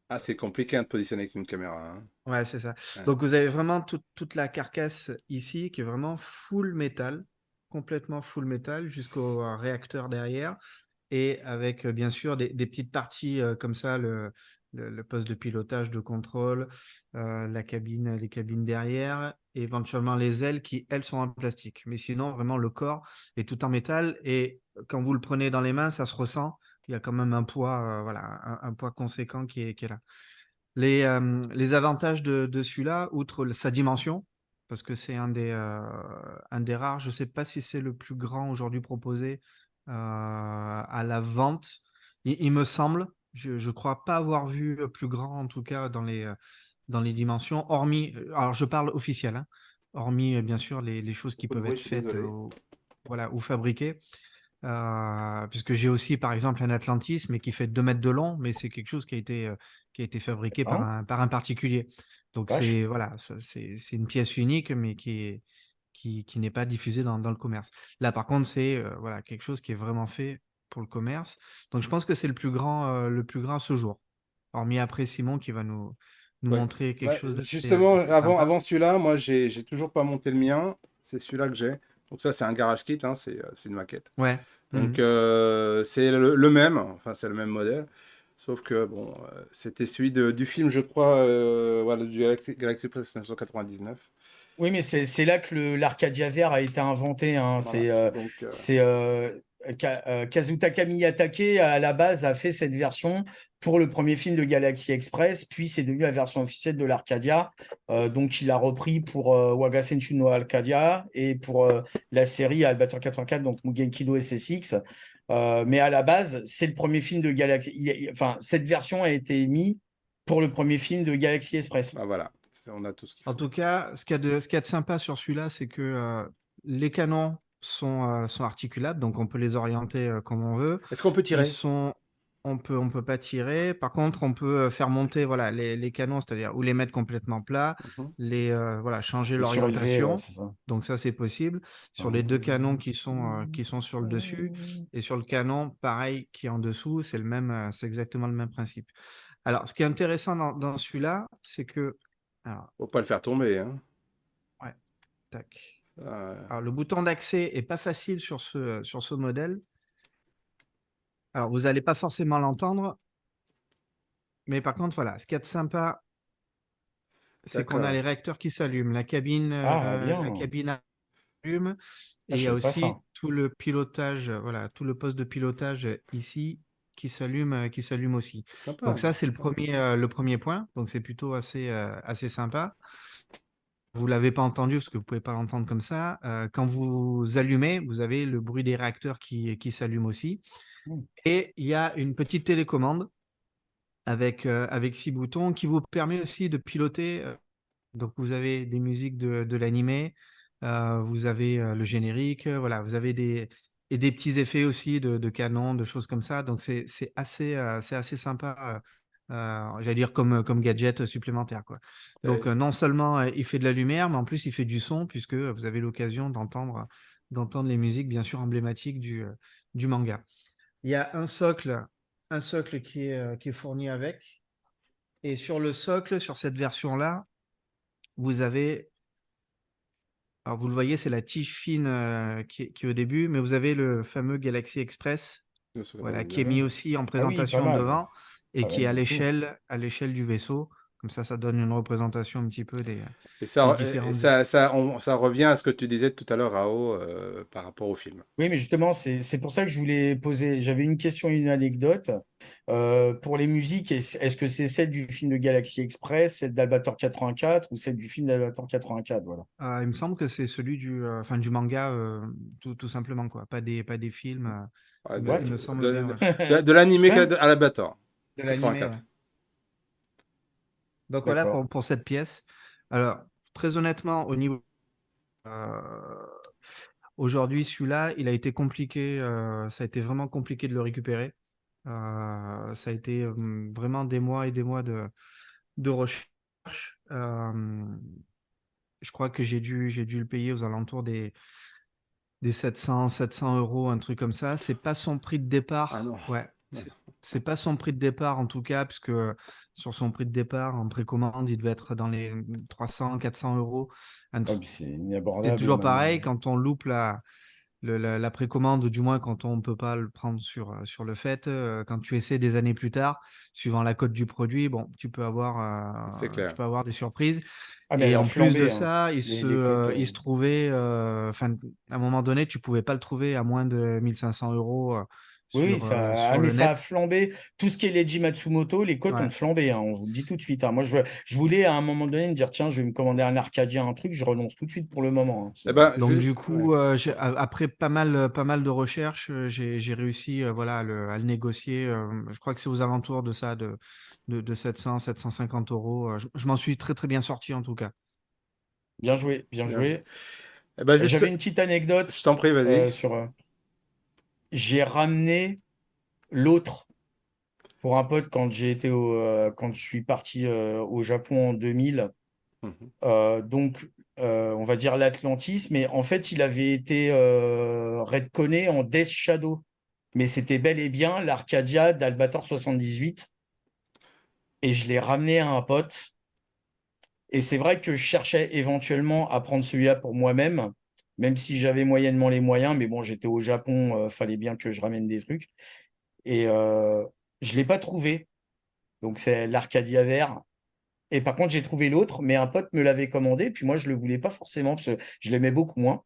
Ah, c'est compliqué hein, de positionner avec une caméra. Hein. Ouais, c'est ça. Ouais. Donc, vous avez vraiment toute la carcasse ici qui est vraiment full métal, complètement full métal jusqu'au réacteur derrière. Et avec, bien sûr, des petites parties comme ça, le poste de pilotage, de contrôle, la cabine, les cabines derrière, et éventuellement les ailes qui, elles, sont en plastique. Mais sinon, vraiment, le corps est tout en métal. Et quand vous le prenez dans les mains, ça se ressent. Il y a quand même un poids, voilà, un poids conséquent qui est là. Les avantages de celui-là, outre sa dimension, parce que c'est un des rares, je ne sais pas si c'est le plus grand aujourd'hui proposé à la vente. Il me semble, je ne crois pas avoir vu plus grand, en tout cas dans les dimensions, hormis, alors je parle officiel, hein, hormis bien sûr les choses qui Beaucoup de peuvent bruit, être je suis faites désolé. voilà, ou fabriquées. Puisque j'ai aussi, par exemple, un Atlantis, mais qui fait 2 mètres de long, mais c'est quelque chose qui a été fabriqué par Hein un particulier. Donc, Vache. voilà, c'est une pièce unique, mais qui n'est pas diffusée dans le commerce. Là, par contre, c'est voilà, quelque chose qui est vraiment fait pour le commerce. Donc, je pense que c'est le plus grand à ce jour. Hormis après Simon qui va nous Ouais. montrer quelque Ouais, chose justement, d'assez sympa. avant celui-là, moi, j'ai toujours pas monté le mien. C'est celui-là que j'ai. Donc ça, c'est un garage kit, hein, c'est une maquette. Ouais. Donc Mhm. c'est le même, enfin c'est le même modèle. Sauf que bon, c'était celui du film, je crois, voilà, du Galaxy Express 1999. Oui, mais c'est là que l'Arcadia vert a été inventé. Hein. Voilà. Kazutaka Miyatake, à la base, a fait cette version pour le premier film de Galaxy Express, puis c'est devenu la version officielle de l'Arcadia. Donc, il a repris pour Waga Senshu no Arcadia et pour la série Albator 84, donc Mugen Kido SSX. Mais à la base, c'est le premier film de Galaxy. Enfin, cette version a été mise pour le premier film de Galaxy Express. Bah voilà, on a tout ce qu'il En faut. tout cas, ce qu'il y a de sympa sur celui-là, c'est que les canons sont articulables, donc on peut les orienter comme on veut. Est-ce qu'on peut Ils tirer? sont, on peut pas tirer. Par contre, on peut faire monter voilà, les canons, c'est-à-dire ou les mettre complètement plats, Mhm. voilà, changer Le surélevé, ouais, l'orientation. c'est ça. Donc ça, c'est possible. Sur les deux canons qui sont sur le dessus et sur le canon, pareil, qui est en dessous, c'est exactement le même principe. Alors, ce qui est intéressant dans celui-là, c'est que alors, Faut pas le faire tomber, hein. ouais, tac. Euh, Alors, le bouton d'accès est pas facile sur ce modèle. Alors, vous n'allez pas forcément l'entendre, mais par contre, voilà, ce qu'il y a de sympa, c'est qu'on a d'accord. les réacteurs qui s'allument, la cabine, Ah, la bien. cabine allume, Ah, et il je y a savais pas ça. aussi tout le pilotage, voilà, tout le poste de pilotage ici qui s'allume aussi. Donc Sympa. ça, c'est le premier point. Donc c'est plutôt assez sympa. Vous ne l'avez pas entendu parce que vous ne pouvez pas l'entendre comme ça. Quand vous allumez, vous avez le bruit des réacteurs qui s'allument aussi. Hmm. Et il y a une petite télécommande avec 6 boutons qui vous permet aussi de piloter. Donc, vous avez des musiques de l'animé, vous avez le générique, voilà, vous avez des petits effets aussi de canon, de choses comme ça. Donc, c'est assez sympa, j'allais dire comme gadget supplémentaire, quoi. Donc, Euh, non seulement il fait de la lumière, mais en plus, il fait du son, puisque vous avez l'occasion d'entendre les musiques, bien sûr, emblématiques du manga. Il y a un socle qui est fourni avec. Et sur le socle, sur cette version-là, vous avez, alors vous le voyez, c'est la tige fine qui est au début, mais vous avez le fameux Galaxy Express, voilà, qui est mis aussi en Ah oui, pas présentation mal. devant et Pas qui est mal du tout. à l'échelle du vaisseau. Comme ça donne une représentation un petit peu Et des ça, différentes. ça revient à ce que tu disais tout à l'heure, Rao, par rapport au film. Oui, mais justement, c'est pour ça que je voulais poser. J'avais une question et une anecdote. Pour les musiques, est-ce que c'est celle du film de Galaxy Express, celle d'Albator 84 ou celle du film d'Albator 84? Voilà. Il me semble que c'est celui enfin, du manga, tout simplement, quoi. Pas des films. Ouais, What? Il me semble bien, ouais. de l'animé Hein? à la Bator, De l'animé, ouais. 84. Donc voilà D'accord. pour cette pièce. Alors, très honnêtement, au niveau. euh, Aujourd'hui, celui-là, il a été compliqué. Ça a été vraiment compliqué de le récupérer. Ça a été vraiment des mois et des mois de recherche. Je crois que j'ai dû le payer aux alentours des 700 euros, un truc comme ça. C'est pas son prix de Ah départ. non. Ouais, c'est pas son prix de départ en tout cas, puisque sur son prix de départ en précommande, il devait être dans les 300, 400 euros. Oh, mais c'est C'est inabordable toujours pareil, maintenant. quand on loupe la précommande, du moins quand on ne peut pas le prendre sur le fait, quand tu essaies des années plus tard, suivant la cote du produit, bon, C'est tu clair. peux avoir des surprises. Ah, mais Et elle a en plus de flambé, hein. ça, Les cotes. il se trouvait, enfin, à un moment donné, tu pouvais pas le trouver à moins de 1500 euros Oui, oui, sur mais le ça a net. flambé. Tout ce qui est Leiji Matsumoto, les cotes ont Ouais. flambé, hein, on vous le dit tout de suite, hein. Moi, je voulais à un moment donné me dire, tiens, je vais me commander un Arcadia, un truc, je renonce tout de suite pour le moment, hein. Eh ben, Donc du ouais. coup, après pas mal de recherches, j'ai réussi voilà, à le négocier. Je crois que c'est aux alentours de ça, de 700, 750 euros. Je m'en suis très très bien sorti en tout cas. Bien joué, bien Bien joué. joué. Eh ben, J'avais une petite je anecdote t'en prie, vas-y. sur. J'ai ramené l'autre pour un pote quand quand je suis parti au Japon en 2000. Mhm. Donc, on va dire l'Atlantis, mais en fait, il avait été redconné en Death Shadow. Mais c'était bel et bien l'Arcadia d'Albator 78. Et je l'ai ramené à un pote. Et c'est vrai que je cherchais éventuellement à prendre celui-là pour moi-même, même si j'avais moyennement les moyens. Mais bon, j'étais au Japon, fallait bien que je ramène des trucs. Et je ne l'ai pas trouvé. Donc, c'est l'Arcadia vert. Et par contre, j'ai trouvé l'autre, mais un pote me l'avait commandé. Puis moi, je ne le voulais pas forcément parce que je l'aimais beaucoup moins.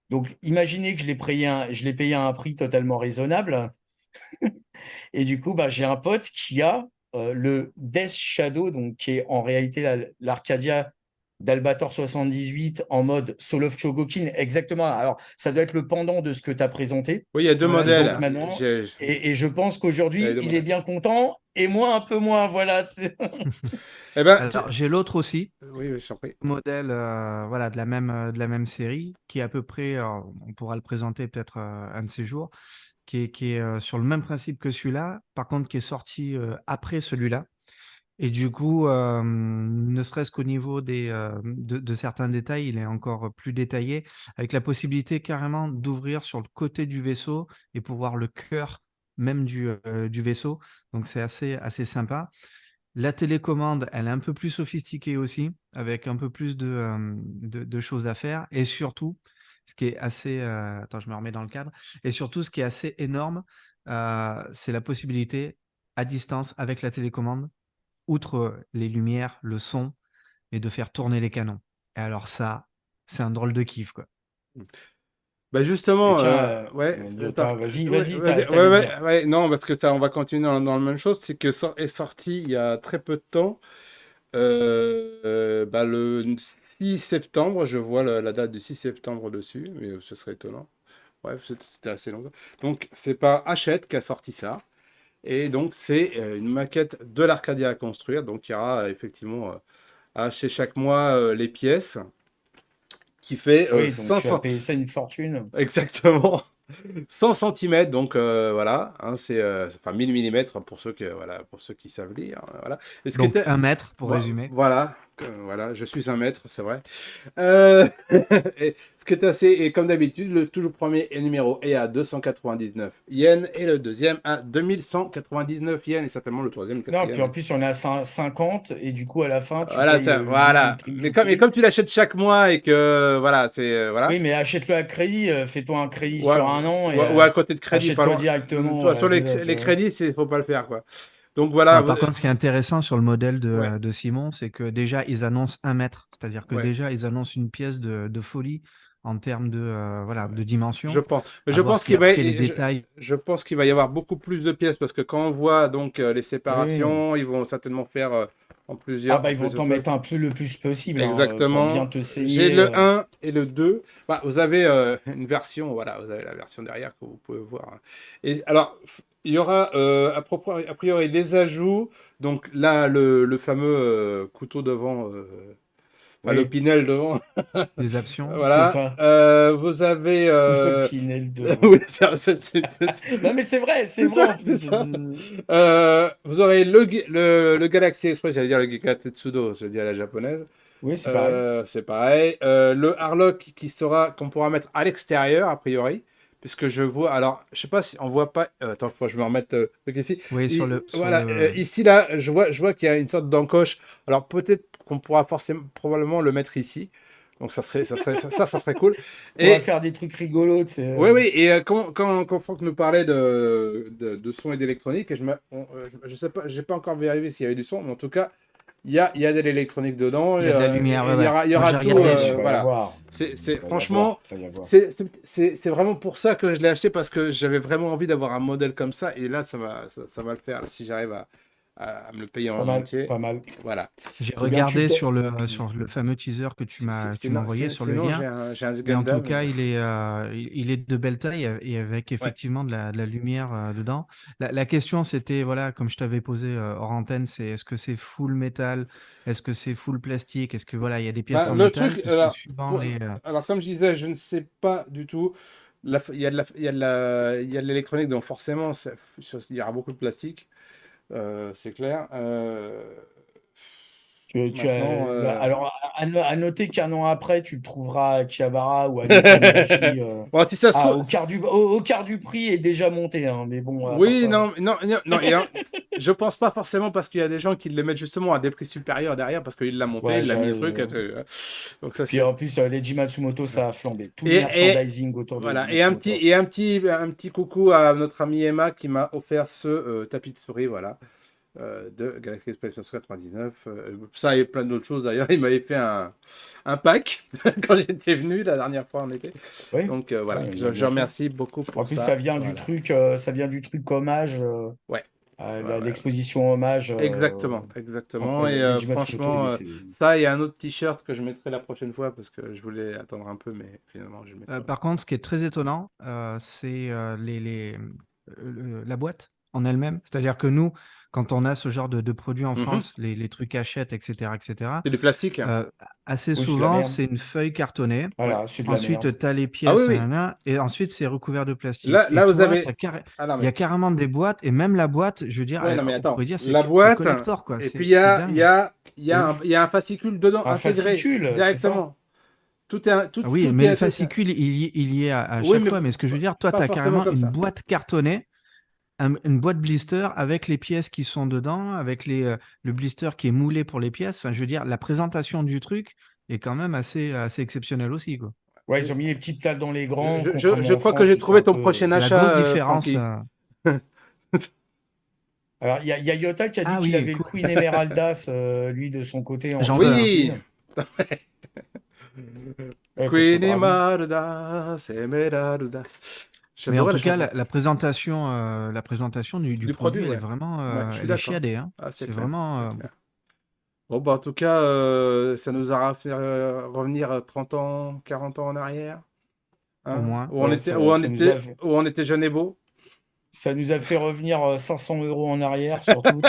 Donc, imaginez que je l'ai payé à un prix totalement raisonnable. Et du coup, bah, j'ai un pote qui a le Death Shadow, donc qui est en réalité l'Arcadia d'Albator 78 en mode Soul of Chogokin. Exactement. Alors, ça doit être le pendant de ce que tu as présenté. Oui, il y a deux Ouais, c'est Donc modèles. ça. maintenant, J'ai- et je pense Il y a qu'aujourd'hui, deux il est modèles. bien content et moi un peu moins. Voilà. Eh ben, Alors j'ai l'autre aussi, oui, oui, je t'en prie. modèle voilà, de la même série, qui est à peu près, on pourra le présenter peut-être un de ces jours, qui est sur le même principe que celui-là, par contre qui est sorti après celui-là. Et du coup, ne serait-ce qu'au niveau de certains détails, il est encore plus détaillé, avec la possibilité carrément d'ouvrir sur le côté du vaisseau et pour voir le cœur même du vaisseau. Donc c'est assez sympa. La télécommande, elle est un peu plus sophistiquée aussi, avec un peu plus de choses à faire. Et surtout, ce qui est assez... attends, je me remets dans le cadre. Et surtout, ce qui est assez énorme, c'est la possibilité, à distance, avec la télécommande, outre les lumières, le son, et de faire tourner les canons. Et alors ça, c'est un drôle de kiff, quoi. Bah Et justement, tiens, ouais, vas-y, ouais, vas-y, ouais, t'allais dire. ouais, ouais, non, parce que ça, on va continuer dans la même chose, c'est que est sorti il y a très peu de temps, bah, le 6 septembre, je vois la date du 6 septembre dessus, mais ce serait étonnant. Ouais, c'était assez long. Donc, c'est par Hachette qui a sorti ça, et donc c'est une maquette de l'Arcadia à construire, donc il y aura effectivement à acheter chaque mois les pièces, qui fait Oui, donc tu as 500, payé ça une fortune. exactement. 100 centimètres, donc voilà, hein, c'est enfin 1000 millimètres pour ceux, voilà, pour ceux qui savent lire. Voilà. Est-ce que Donc un mètre, pour résumer. voilà. Voilà, je suis un maître, c'est vrai. Euh, ce qui est assez, et comme d'habitude, le toujours premier numéro est à 299 yens et le deuxième à 2199 yens et certainement le troisième, le Non, puis en quatrième. plus, il y en a 50 et du coup, à la fin, tu Voilà, payes le double, le voilà. triple Mais du comme, et prix. comme tu l'achètes chaque mois et que voilà, c'est voilà. Oui, mais achète-le à crédit, fais-toi un crédit Ouais, sur un an et ou à côté de crédit, pas achète-toi loin. De toute directement. façon, C'est ça, les crédits, faut pas le faire, quoi. Donc voilà, Alors, par contre, ce qui est intéressant sur le modèle ouais, de Simon, c'est que déjà, ils annoncent 1 mètre. C'est-à-dire que ouais. déjà, ils annoncent une pièce de folie en termes voilà, de Je dimension. pense. Mais À voir après les détails. je pense qu'il va y avoir beaucoup plus de pièces parce que quand on voit donc les Oui. séparations, ils vont certainement faire Ah bah en ils vont plusieurs t'en trucs. mettre un peu le plus possible hein, pour bien Exactement. te J'ai saigner. le un et le 2. Bah, vous avez une version, voilà, vous avez la version derrière que vous pouvez voir. Et alors, il y aura a priori les ajouts. Donc là, le fameux couteau devant, enfin le Oui, Pinel devant. Les options. c'est Voilà. ça. Vous avez. Le Pinel devant. Oui, Non mais c'est c'est vrai ça, en c'est plus. ça. Vous aurez le Galaxy Express, j'allais dire le Gikatetsudo, je le dis à la japonaise. Oui, c'est pareil. C'est pareil. Le Harlock qu'on pourra mettre à l'extérieur, a priori. Puisque je vois. Alors, je sais pas si on voit pas. Attends, faut que je me remette le truc ici. Oui, sur Voilà, le. ici, là, je vois qu'il y a une sorte d'encoche. Alors, peut-être qu'on pourra probablement le mettre ici. Donc, ça serait cool. On va Et faire des trucs rigolos. oui, oui, et quand Franck nous parlait de son et d'électronique, je sais pas, j'ai pas encore vérifié s'il y avait du son, mais en tout cas, il y a de l'électronique dedans, Il y a de la lumière, ouais, ouais. il y Moi, aura j'ai tout, regardé Il dessus. va y voilà. avoir. Il va y avoir. Franchement, Il va y avoir. c'est vraiment pour ça que je l'ai acheté, parce que j'avais vraiment envie d'avoir un modèle comme ça, et là, ça va le faire, si j'arrive à me le payer Pas en mal, entier. pas mal. Voilà. J'ai C'est bien. regardé sur le fameux teaser que tu m'as envoyé sur le Sinon, lien. j'ai un Mais en tout Gundam. cas, il est de belle taille et avec Ouais. effectivement de la lumière dedans. La question, c'était, voilà, comme je t'avais posé hors antenne, c'est est-ce que c'est full métal? Est-ce que c'est full plastique? Est-ce que voilà, il y a des pièces Ben, en le métal? truc, Puisque suivant les. alors comme je disais, je ne sais pas du tout. Il y a il y a de l'électronique, donc forcément, il y aura beaucoup de plastique, c'est clair. Maintenant, Alors, à noter qu'un an après, tu le trouveras à Akihabara ou à Nippon-Ichi. bon, si ça se Ah, trouve, au quart du prix est déjà monté, hein, mais bon, à part oui, ça. non, non, non, non, je pense pas forcément parce qu'il y a des gens qui le mettent justement à des prix supérieurs derrière parce qu'il l'a monté, Ouais, il l'a mis le truc. Donc ça, puis c'est. en plus, les Matsumoto, ça a flambé. Tout le Et merchandising autour de voilà, Matsumoto a flambé. un petit coucou à notre ami Emma qui m'a offert ce tapis de souris, voilà, de Galaxy Express 999. Ça et plein d'autres choses d'ailleurs. Il m'avait fait un pack quand j'étais venu la dernière fois en été. Oui, Donc voilà, ouais, il a je bien fait. remercie beaucoup En pour plus, ça. Voilà. ça vient du truc hommage, Ouais, ouais, ouais. l'exposition hommage. Exactement, exactement. Et Leiji Matsumoto est franchement, décédé. ça et un autre t-shirt que je mettrai la prochaine fois parce que je voulais attendre un peu, mais finalement, je le mettrai. Par contre, ce qui est très étonnant, c'est la boîte en elle-même. C'est-à-dire que nous, quand on a ce genre de produits en Mhm. France, les trucs Hachette, etc., C'est du plastique, hein. assez Oui, c'est de la souvent, merde. c'est une feuille cartonnée. Ouais. Voilà, c'est de la merde. Ensuite, tu as les Ah oui, pièces, oui. nanana, et ensuite, c'est recouvert de plastique. Et Là, vous toi, avez. Ah non, il y a mais. carrément des boîtes, et même la boîte, je veux dire, Ouais, non, mais on pourrait attends. dire, La c'est boîte, collector, quoi. et puis C'est dingue. Ouf. il y a un fascicule dedans Un intégré fascicule, c'est ça. directement. Ah oui, Tout mais est le un truc. fascicule, il y est à Oui, chaque mais fois. Mais ce que je veux dire, toi, pas tu as forcément carrément comme une ça. boîte cartonnée, une boîte blister avec les pièces qui sont dedans, avec le blister qui est moulé pour les pièces. Enfin, je veux dire, la présentation du truc est quand même assez exceptionnelle aussi, quoi. Ouais, ils ont mis les petites tales dans les grands, contrairement Je en crois que France j'ai où c'est trouvé un ton peu. prochain C'est la grosse achat, différence. Francky. Alors, il y a Yota qui a dit Ah qu'il oui, avait le cool. Queen Emeraldas, lui, de son côté, en J'en veux un. Oui! Cherokee. Écoute, c'est pas Queenie grave. Mardas, Emeraldas. Mais en J'adorais la tout cas, chanson. la présentation du Du produit, produit, elle est ouais. vraiment, Ouais, je suis elle est d'accord. chiadée, hein. Ah, c'est C'est clair, c'est vraiment. clair. Bon, bah, en tout cas, ça nous aura fait revenir 30 ans, 40 ans en arrière. Au Hein, moins. Ouais, ça nous a fait. où on était jeune et beau. Ça nous a fait revenir 500 € en arrière, surtout.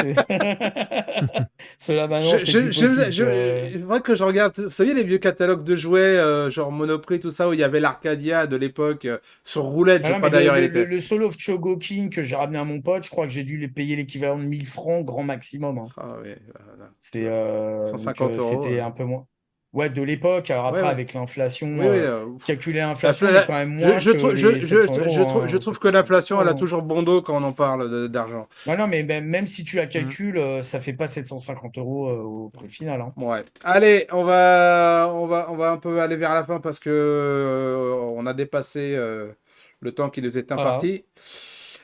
Cela, maintenant, c'est plus possible. C'est vrai que je regarde, vous savez, les vieux catalogues de jouets, genre Monoprix, tout ça, où il y avait l'Arcadia de l'époque, sur roulette, Ah je non, crois mais d'ailleurs, il était. le Soul of Chogokin que j'ai ramené à mon pote, je crois que j'ai dû les payer l'équivalent de 1000 francs, grand maximum, hein. Ah oui, voilà. C'est, donc, 150 euros. c'était un peu moins. Ouais, de l'époque. Alors Ouais, après, ouais. avec l'inflation, Oui, oui. calculer La l'inflation, fla- on est la- quand même moins je, que trou- les 700 euros, je hein, trouve que 750 l'inflation, elle a euros, hein. toujours bon dos quand on en parle d'argent. Non, non, mais même si tu la Mm. calcules, ça fait pas 750 euros au prix final, hein. Ouais. Allez, on va un peu aller vers la fin parce que on a dépassé le temps qui nous est Voilà. imparti.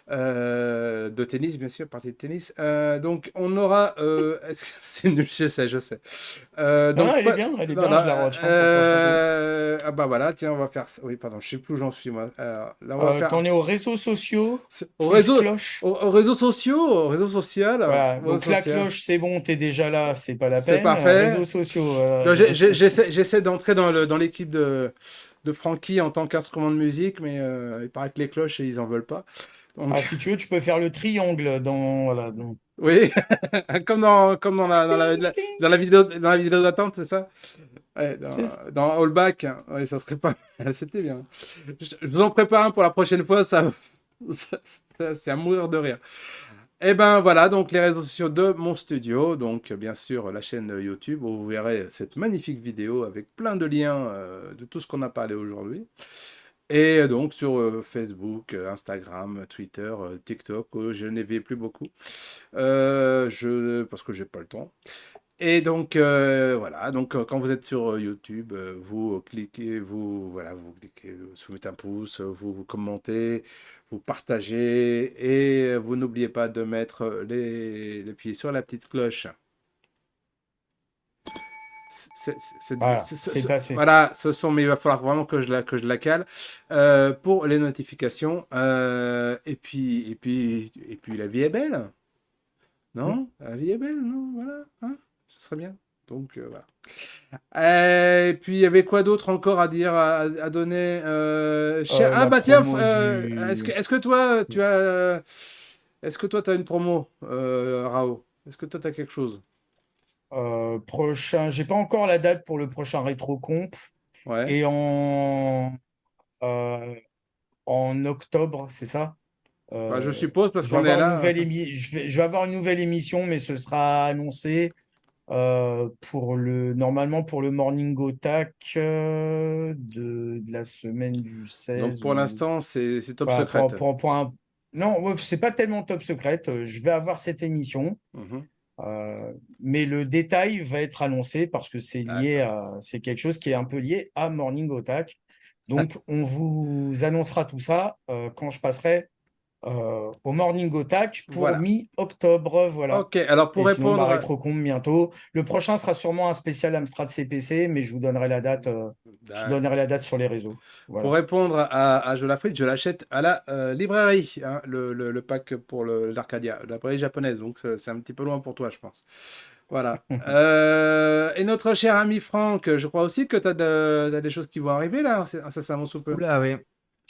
De tennis, bien sûr, partie de tennis. Donc, on aura. C'est nul, je sais, je sais. Non, non, Donc, pas. elle est Non, bien, non, je la retiens pour le prochain truc. ah bah voilà, tiens, on va faire ça. Oui, pardon, je sais plus où j'en suis, moi. Là, on va faire. T'en es aux réseaux sociaux, Au plus réseau, cloche. aux réseaux sociaux, au réseau social. Voilà, Au réseau donc la social. cloche, c'est bon, t'es déjà là, c'est pas la C'est peine. Réseaux parfait. sociaux, voilà. Donc, j'essaie d'entrer dans l'équipe de Francky en tant qu'instrument de musique, mais il paraît que les cloches, ils en veulent pas. Ah, Donc, si tu veux, tu peux faire le triangle dans. Voilà, oui, comme dans la vidéo d'attente, c'est ça? Ouais, c'est- dans All Back, hein. Ouais, ça serait pas mal. C'était bien. Je vous en prépare un pour la prochaine fois, c'est à mourir de rire. Et ben voilà, donc les réseaux sociaux de mon studio, donc bien sûr la chaîne YouTube où vous verrez cette magnifique vidéo avec plein de liens de tout ce qu'on a parlé aujourd'hui. Et donc sur Facebook, Instagram, Twitter, TikTok, je n'y vais plus beaucoup parce que j'ai pas le temps. Et donc voilà, donc quand vous êtes sur YouTube, vous cliquez, voilà, vous cliquez, vous mettez un pouce, vous commentez, vous partagez et vous n'oubliez pas de mettre les pieds sur la petite cloche. Voilà, c'est passé. Voilà, ce sont, mais il va falloir vraiment que je la cale pour les notifications. Et puis la vie est belle, Mm. non? La vie est belle, non? Voilà, hein, ce serait bien. Donc voilà. Et puis, il y avait quoi d'autre encore à dire, à donner Ah La bah tiens, promo du. est-ce que toi, tu as... Est-ce que toi, tu as une promo, Rao? Est-ce que toi, tu as quelque chose? J'ai pas encore la date pour le prochain rétro-comp. Ouais. Et euh, en octobre, c'est ça? Bah, je Euh, suppose, parce je vais qu'on est avoir là. je vais avoir une nouvelle émission, mais ce sera annoncé normalement pour le Morning Attack de la semaine du Donc, 16 pour ou l'instant, c'est top voilà, secrète. pour un. Non, ouais, c'est pas tellement top secrète. Je vais avoir cette émission. Mhm. Mais le détail va être annoncé parce que D'accord. c'est quelque chose qui est un peu lié à Morning Attack. Donc, on vous annoncera tout ça quand je passerai au Morning Attack pour Voilà. mi-octobre. Voilà. Ok, alors Et pour sinon, bah, répondre. Rétrocomp bientôt. Le prochain sera sûrement un spécial Amstrad CPC, mais je vous donnerai la date. Je donnerai D'accord. la date sur les réseaux. Pour Voilà. répondre à Je l'Afrique, je l'achète à la librairie, hein, le pack pour l'Arcadia, la librairie japonaise. Donc, c'est un petit peu loin pour toi, je pense. Voilà. Et notre cher ami Franck, je crois aussi que tu as des choses qui vont arriver là, incessamment sous peu. Oula, oui.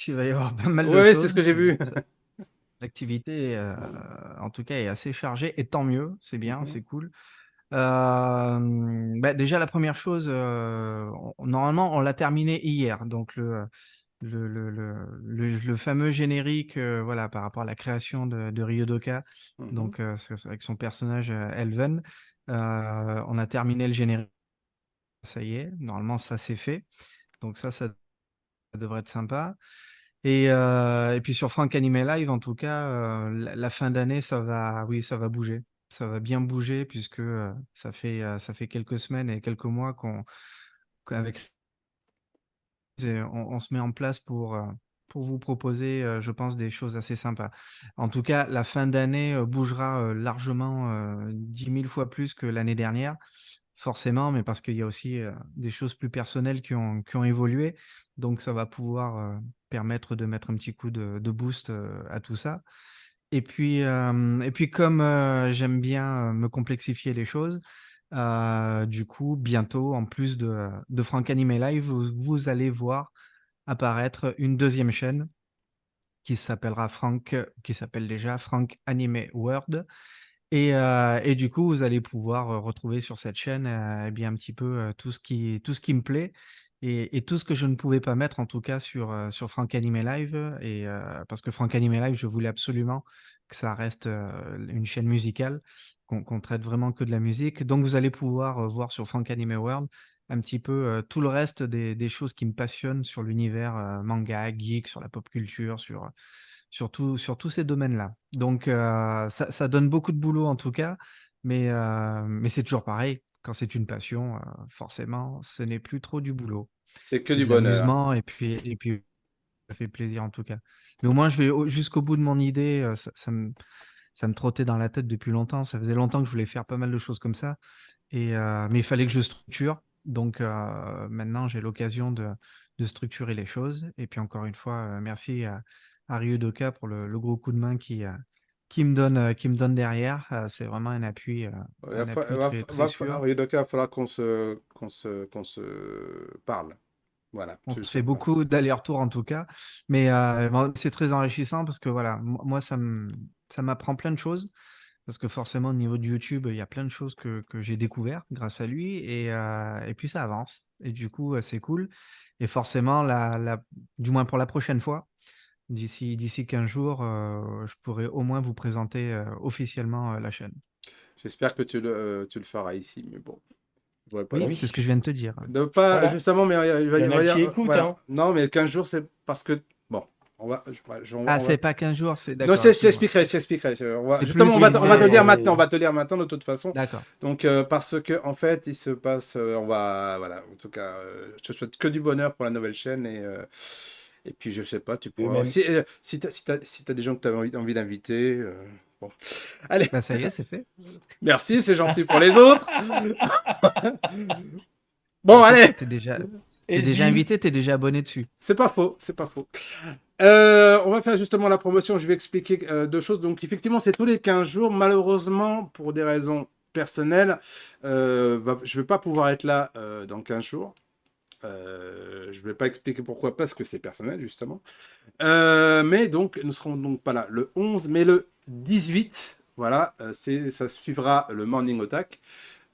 Il va y avoir pas mal de Oui, c'est ce choses. que j'ai vu. L'activité, en tout cas, est assez chargée, et tant mieux, c'est bien, Mhm. c'est cool. Bah, déjà, la première chose, normalement, on l'a terminé hier. Donc, le fameux générique, voilà, par rapport à la création de Ryodoka, Mhm. donc avec son personnage Elven, on a terminé le générique. Ça y est, normalement, ça c'est fait. Donc ça devrait être sympa. Et puis sur Franck Anime Live, en tout cas, la fin d'année, oui, ça va bouger. Ça va bien bouger puisque ça fait quelques semaines et quelques mois qu'avec on se met en place pour vous proposer, je pense, des choses assez sympas. En tout cas, la fin d'année bougera largement 10 000 fois plus que l'année dernière, forcément, mais parce qu'il y a aussi des choses plus personnelles qui ont évolué. Donc, ça va pouvoir permettre de mettre un petit coup de boost à tout ça. Et puis comme j'aime bien me complexifier les choses, du coup, bientôt, en plus de Franck Anime Live, vous allez voir apparaître une deuxième chaîne qui s'appellera qui s'appelle déjà Frank Anime World. Et du coup, vous allez pouvoir retrouver sur cette chaîne eh bien, un petit peu tout ce qui me plaît et tout ce que je ne pouvais pas mettre en tout cas sur Frank Anime Live. Parce que Frank Anime Live, je voulais absolument que ça reste une chaîne musicale, qu'on traite vraiment que de la musique. Donc, vous allez pouvoir voir sur Frank Anime World un petit peu tout le reste des choses qui me passionnent sur l'univers manga, geek, sur la pop culture, sur tous ces domaines-là. Donc, ça donne beaucoup de boulot en tout cas, mais c'est toujours pareil. Quand c'est une passion, forcément, ce n'est plus trop du boulot. C'est que C'est du de bonheur. l'amusement et puis ça fait plaisir en tout cas. Mais au moins, je vais jusqu'au bout de mon idée. Ça me trottait dans la tête depuis longtemps. Ça faisait longtemps que je voulais faire pas mal de choses comme ça. Mais il fallait que je structure. Donc maintenant, j'ai l'occasion de structurer les choses. Et puis encore une fois, merci à Ryudoka pour le gros coup de main qui me donne derrière. C'est vraiment un appui très, très sûr. Yudoka, il va falloir qu'on se parle. Voilà, On tu le se fait souhaite pas. beaucoup d'allers-retours en tout cas. Mais bon, c'est très enrichissant parce que voilà, moi, ça m'apprend plein de choses. Parce que forcément, au niveau de YouTube, il y a plein de choses que j'ai découvert grâce à lui. Et puis, ça avance. Et du coup, c'est cool. Et forcément, du moins pour la prochaine fois, d'ici 15 jours, je pourrai au moins vous présenter officiellement la chaîne. J'espère que tu le feras ici, mais bon. Je pourrais pas Oui, le- c'est ce Oui, que je viens de te dire. De pas, voilà. justement, mais Il y en a qui écoutent, voilà. hein. Non, mais 15 jours, c'est parce que. Bon, Ah, on va. c'est pas 15 jours, c'est Non, d'accord, excuse-moi. j'expliquerai. C'est Justement, plus, Oui, on va te le dire c'est. maintenant. On va te le dire maintenant de toute façon. d'accord. Donc, parce que en fait, il se passe, voilà. En tout cas, je te souhaite que du bonheur pour la nouvelle chaîne et puis je sais pas, tu De pourras. même. Si t'as des gens que tu as envie d'inviter, bon. Allez, Bah, ça y est, c'est fait. merci, c'est gentil pour les autres. Bon, En fait, allez, t'es déjà Esbim. invité, t'es déjà abonné dessus. c'est pas faux, c'est pas faux. On va faire justement la promotion. Je vais expliquer deux choses. Donc, effectivement, c'est tous les 15 jours. Malheureusement, pour des raisons personnelles, je vais pas pouvoir être là dans 15 jours. Je vais pas expliquer pourquoi, parce que c'est personnel, justement. Mais donc, nous serons donc pas là le 11, mais le 18. Voilà, ça suivra le Morning Attack.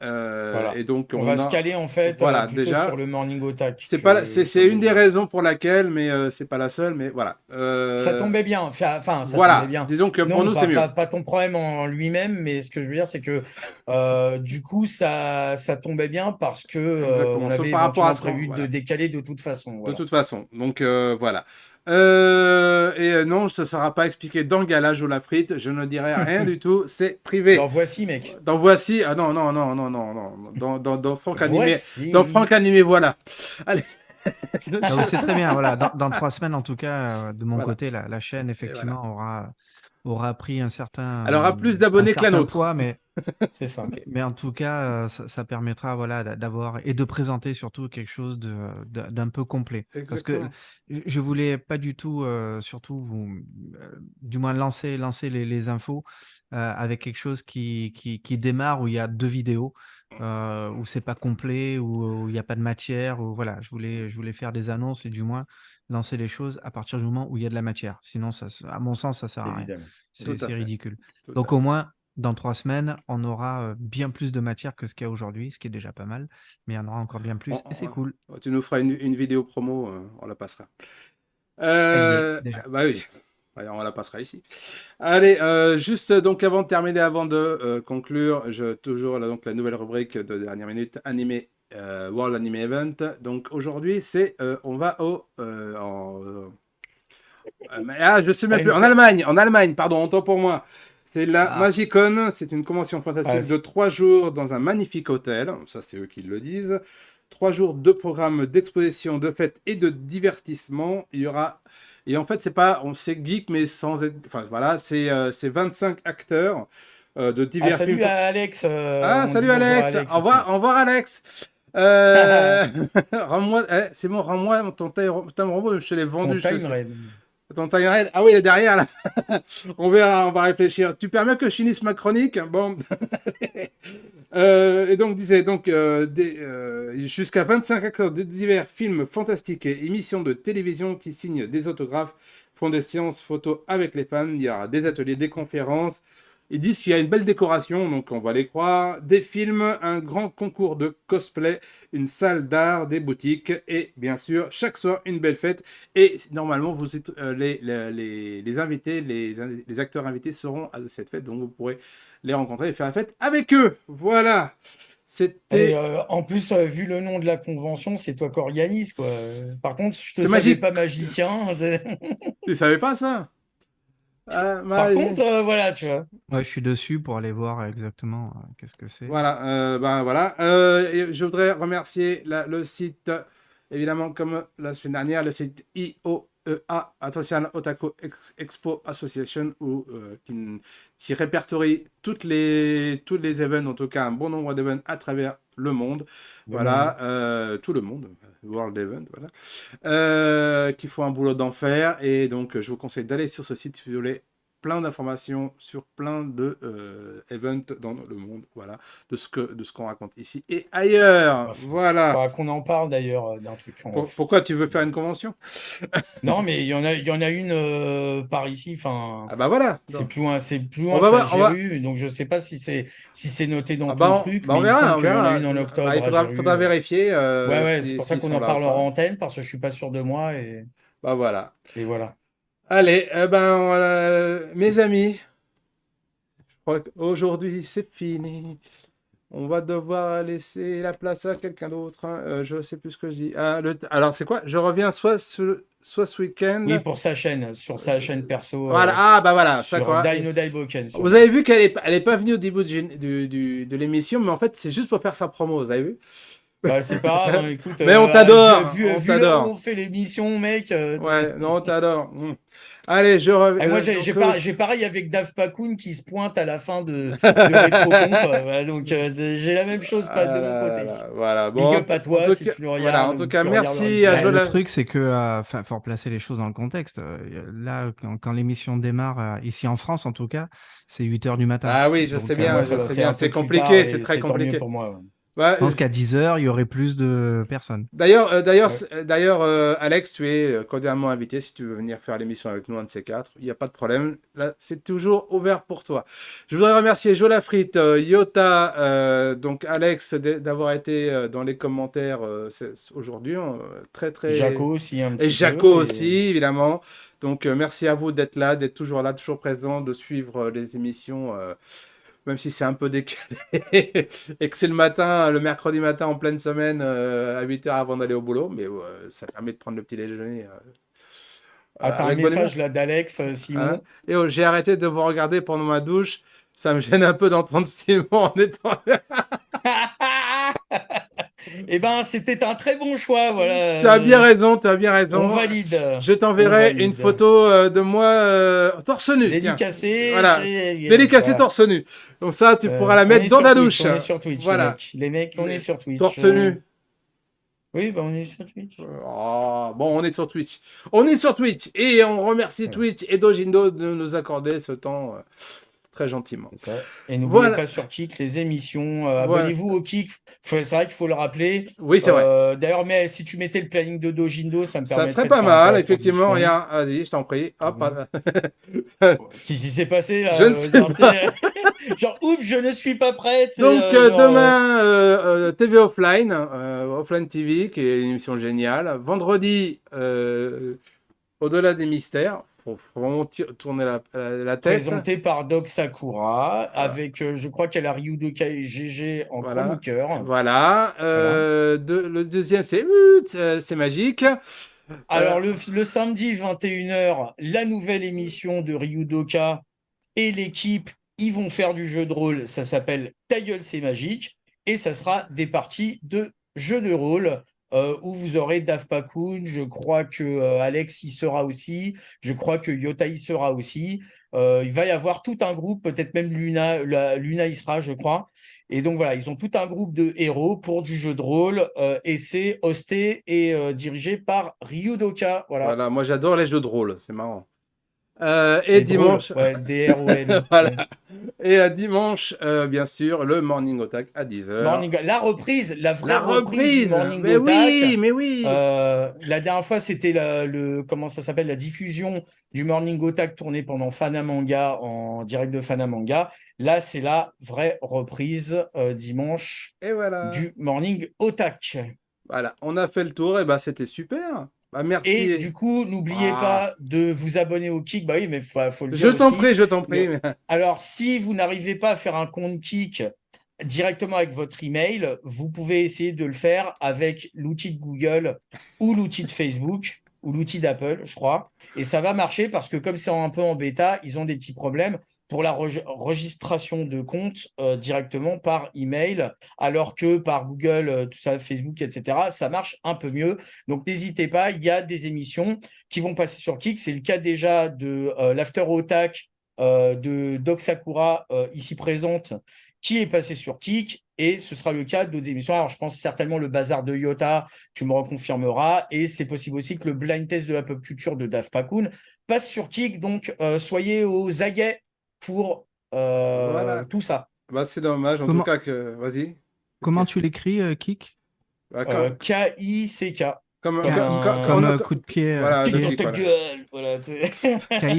Voilà. Et donc, On va se caler en fait voilà, plutôt sur déjà, le Morning Attack c'est pas, que c'est sur une des le. raisons pour laquelle, mais c'est pas la seule, mais voilà. Ça tombait bien. Enfin, ça tombait Voilà, bien. disons que pour Non, nous, c'est mieux. pas ton problème en lui-même, mais ce que je veux dire, c'est que du coup, ça tombait bien parce que Exactement. on Sauf avait par rapport à éventuellement ce qu'on. prévu de Voilà. décaler de toute façon. De Voilà. toute façon. Donc, voilà. Non, ça ne sera pas expliqué dans Galage ou la frite. Je ne dirai rien du tout. C'est Dans privé. voici, mec. Dans Voici. Ah non, non, non, non, non, non. Dans Franck Animé. Dans Voici. Franck Animé, voilà. Allez. Ah oui, c'est très bien. Voilà. Dans 3 semaines, en tout cas, de mon Voilà. côté, la chaîne, Et voilà. effectivement, aura pris Elle aura plus un d'abonnés que la certain nôtre. poids, C'est ça. mais en tout cas, ça permettra voilà, d'avoir et de présenter surtout quelque chose d'un peu complet. Parce que Exactement. je voulais pas du tout, surtout du moins lancer les infos avec quelque chose qui démarre où il y a 2 vidéos, où c'est pas complet, où il n'y a pas de matière. Où, voilà, je voulais faire des annonces et du moins lancer les choses à partir du moment où il y a de la matière. Sinon, à mon sens, ça sert à rien. Évidemment. Tout à C'est fait. ridicule. Tout à Donc fait. au moins, dans 3 semaines, on aura bien plus de matière que ce qu'il y a aujourd'hui, ce qui est déjà pas mal, mais il y en aura encore bien plus et c'est cool. Tu nous feras une vidéo promo, on la passera. Elle y est déjà. Bah oui, ouais, on la passera ici. Allez, juste donc avant de terminer, avant de conclure, toujours là, donc la nouvelle rubrique de dernière minute, animé, World Anime Event. Donc aujourd'hui, on va je sais Ah, même plus, en Allemagne, pardon, autant pour moi. C'est la Ah, Magicon, c'est une convention fantastique de 3 jours dans un magnifique hôtel. Ça, c'est eux qui le disent. 3 jours de programmes d'exposition, de fêtes et de divertissement. Il y aura. Et en fait, c'est geek, mais sans être. Enfin, voilà, c'est 25 acteurs de divers films. salut à Alex. Ah, On dit salut bonjour à Alex. Alex Au aussi. revoir Alex. Rends-moi, c'est bon, rends-moi ton time robot, je te l'ai Ton vendu. time raid. Ton time raid. Ah oui, il est derrière là. On verra, on va réfléchir. Tu permets que je finisse ma chronique? Bon. Et donc, disait donc jusqu'à 25 acteurs de divers films fantastiques et émissions de télévision qui signent des autographes font des séances photos avec les fans, il y aura des ateliers, des conférences. Ils disent qu'il y a une belle décoration, donc on va les croire. Des films, un grand concours de cosplay, une salle d'art, des boutiques et bien sûr, chaque soir, une belle fête. Et normalement, les invités, les acteurs invités seront à cette fête, donc vous pourrez les rencontrer et faire la fête avec eux. Voilà. C'était. Et en plus, vu le nom de la convention, c'est toi qui organise, quoi. Par contre, je te C'est savais magique. pas magicien. Tu savais pas ça? Ah, Par contre, voilà, tu vois. Ouais, je suis dessus pour aller voir exactement qu'est-ce que c'est. Voilà, ben voilà. Et je voudrais remercier le site, évidemment, comme la semaine dernière, le site IOEA, Association Otaku Expo Association, qui répertorie tous les events, en tout cas un bon nombre d'events à travers le monde. Voilà, tout le monde, World Event, voilà. Qui font un boulot d'enfer. Et donc, je vous conseille d'aller sur ce site si vous voulez plein d'informations sur plein de events dans le monde, voilà, de ce qu'on raconte ici et ailleurs. Voilà. Faudra qu'on en parle d'ailleurs d'un truc. Pourquoi tu veux faire une convention? Non, mais il y en a une par ici. Enfin, Ah bah voilà. c'est plus loin, On c'est va à voir, Géru, donc je sais pas si c'est noté dans Ah ton bah truc, on mais il me verra, semble qu'il y en a une en Bah, octobre il à Géru. faudra vérifier Ouais, c'est pour ça s'ils qu'on sont en là ou parlera pas. en antenne, parce que je suis pas sûr de moi Bah voilà. et voilà. Allez, mes amis, je crois qu'aujourd'hui c'est fini. On va devoir laisser la place à quelqu'un d'autre. Hein. Je sais plus ce que je dis. Alors, c'est quoi? Je reviens soit ce week-end. Oui, pour sa chaîne, sur sa chaîne perso. Voilà. Ah, bah voilà. Ça, sur quoi. Dino Daiboken. Vous avez vu qu'elle est pas venue au début de l'émission, mais en fait, c'est juste pour faire sa promo. Vous avez vu? Bah, c'est pas grave, hein, écoute. Mais on t'adore. Vu On l'heure t'adore. où on fait l'émission, mec. Ouais, non, on t'adore. Allez, je reviens. Et moi, j'ai pareil avec Dave Pakoun qui se pointe à la fin de Rétrocomp. Voilà, donc, j'ai la même chose pas de mon côté. Voilà, Big bon, up à toi si tu le regardes. Voilà, en tout cas, tu regardes merci à Le Jola. truc, c'est que, faut replacer les choses dans le contexte. Là, quand l'émission démarre, ici en France en tout cas, c'est 8h du matin. Ah oui, je Donc, sais bien, moi, je sais c'est bien. un peu C'est plus compliqué, tard et c'est très tant mieux compliqué. pour moi. Ouais. Ouais, Je pense qu'à 10h, il y aurait plus de personnes. D'ailleurs, Ouais. Alex, tu es cordialement invité si tu veux venir faire l'émission avec nous, un de ces quatre. Il n'y a pas de problème. Là, c'est toujours ouvert pour toi. Je voudrais remercier Jolafrit, Yota, donc Alex d'avoir été dans les commentaires aujourd'hui. Très, très. Jaco aussi, un petit Et peu. Jaco aussi, évidemment. Donc, merci à vous d'être là, d'être toujours là, toujours présent, de suivre les émissions. Même si c'est un peu décalé et que c'est le mercredi matin en pleine semaine à 8h avant d'aller au boulot, mais ça permet de prendre le petit déjeuner T'as un avec bonne humeur. message là d'Alex, Simon. Hein. Et j'ai arrêté de vous regarder pendant ma douche. Ça me gêne un peu d'entendre Simon en étant. Eh ben, c'était un très bon choix, voilà. Tu as bien raison, tu as bien raison. On valide. Je t'enverrai une photo de moi torse nu. Dédicacé. Voilà. Dédicacé voilà. torse nu. Donc ça, tu pourras la mettre dans la douche. On est sur Twitch, voilà. Les mecs, on est sur Twitch. Torse nu. Oui, bah on est sur Twitch. Oh, bon, on est sur Twitch. On est sur Twitch. Et on remercie Twitch et Dojindo de nous accorder ce temps très gentiment. Ça. Et n'oubliez pas sur Kik les émissions. Abonnez-vous au Kik. C'est vrai qu'il faut le rappeler. Oui, c'est vrai. D'ailleurs, mais si tu mettais le planning de Dojindo, ça me permettrait. Ça serait pas mal, effectivement. Regarde, vas-y, je t'en prie. Hop. Qu'est-ce qui s'est passé là, je ne sais pas. Genre, oups, je ne suis pas prête. Donc, demain, TV Offline, Offline TV, qui est une émission géniale. Vendredi, Au-delà des mystères. Pour vraiment tourner la tête. Présenté par Doc Sakura, avec, je crois qu'elle a Ryudoka et GG en chroniqueur. Voilà. Le deuxième, c'est magique. Alors, le samedi 21h, la nouvelle émission de Ryudoka et l'équipe, ils vont faire du jeu de rôle. Ça s'appelle Ta gueule, c'est magique. Et ça sera des parties de jeux de rôle. Où vous aurez Dave Pakoun, je crois que Alex y sera aussi, je crois que Yota y sera aussi. Il va y avoir tout un groupe, peut-être même Luna y sera, je crois. Et donc voilà, ils ont tout un groupe de héros pour du jeu de rôle et c'est hosté et dirigé par Ryudoka. Voilà, moi j'adore les jeux de rôle, c'est marrant. Et Les drôles, dimanche, ouais, DROL. voilà. Ouais. Et dimanche, bien sûr, le Morning Attack à 10h. La reprise, la vraie La reprise du reprise! Morning Mais oui, Attack. mais oui! La dernière fois, c'était comment ça s'appelle, la diffusion du Morning Attack tourné pendant Fanamanga en direct de Fanamanga. Là, c'est la vraie reprise dimanche Et voilà. du Morning Attack. Voilà, on a fait le tour, et bah c'était super. Bah Et merci. du coup, n'oubliez Ah. pas de vous abonner au Kik. Bah oui, mais faut le Je dire t'en aussi. prie, je t'en prie. Alors, si vous n'arrivez pas à faire un compte Kik directement avec votre email, vous pouvez essayer de le faire avec l'outil de Google ou l'outil de Facebook ou l'outil d'Apple, je crois. Et ça va marcher parce que comme c'est un peu en bêta, ils ont des petits problèmes pour la registration de compte directement par email, alors que par Google, tout ça, Facebook, etc., ça marche un peu mieux. Donc, n'hésitez pas, il y a des émissions qui vont passer sur Kik. C'est le cas déjà de l'After Otak de Doc Sakura, ici présente, qui est passé sur Kik, et ce sera le cas d'autres émissions. Alors, je pense certainement le bazar de Yota, tu me reconfirmeras, et c'est possible aussi que le blind test de la pop culture de Dave Pakun passe sur Kik, donc soyez aux aguets pour Voilà. tout ça. Bah c'est dommage, en tout Comment, cas que. Vas-y. comment tu l'écris, Kik? Bah, K-I-C-K, comme, comme Comme un coup de pied, voilà, kick de dans kick, ta voilà. gueule. Voilà,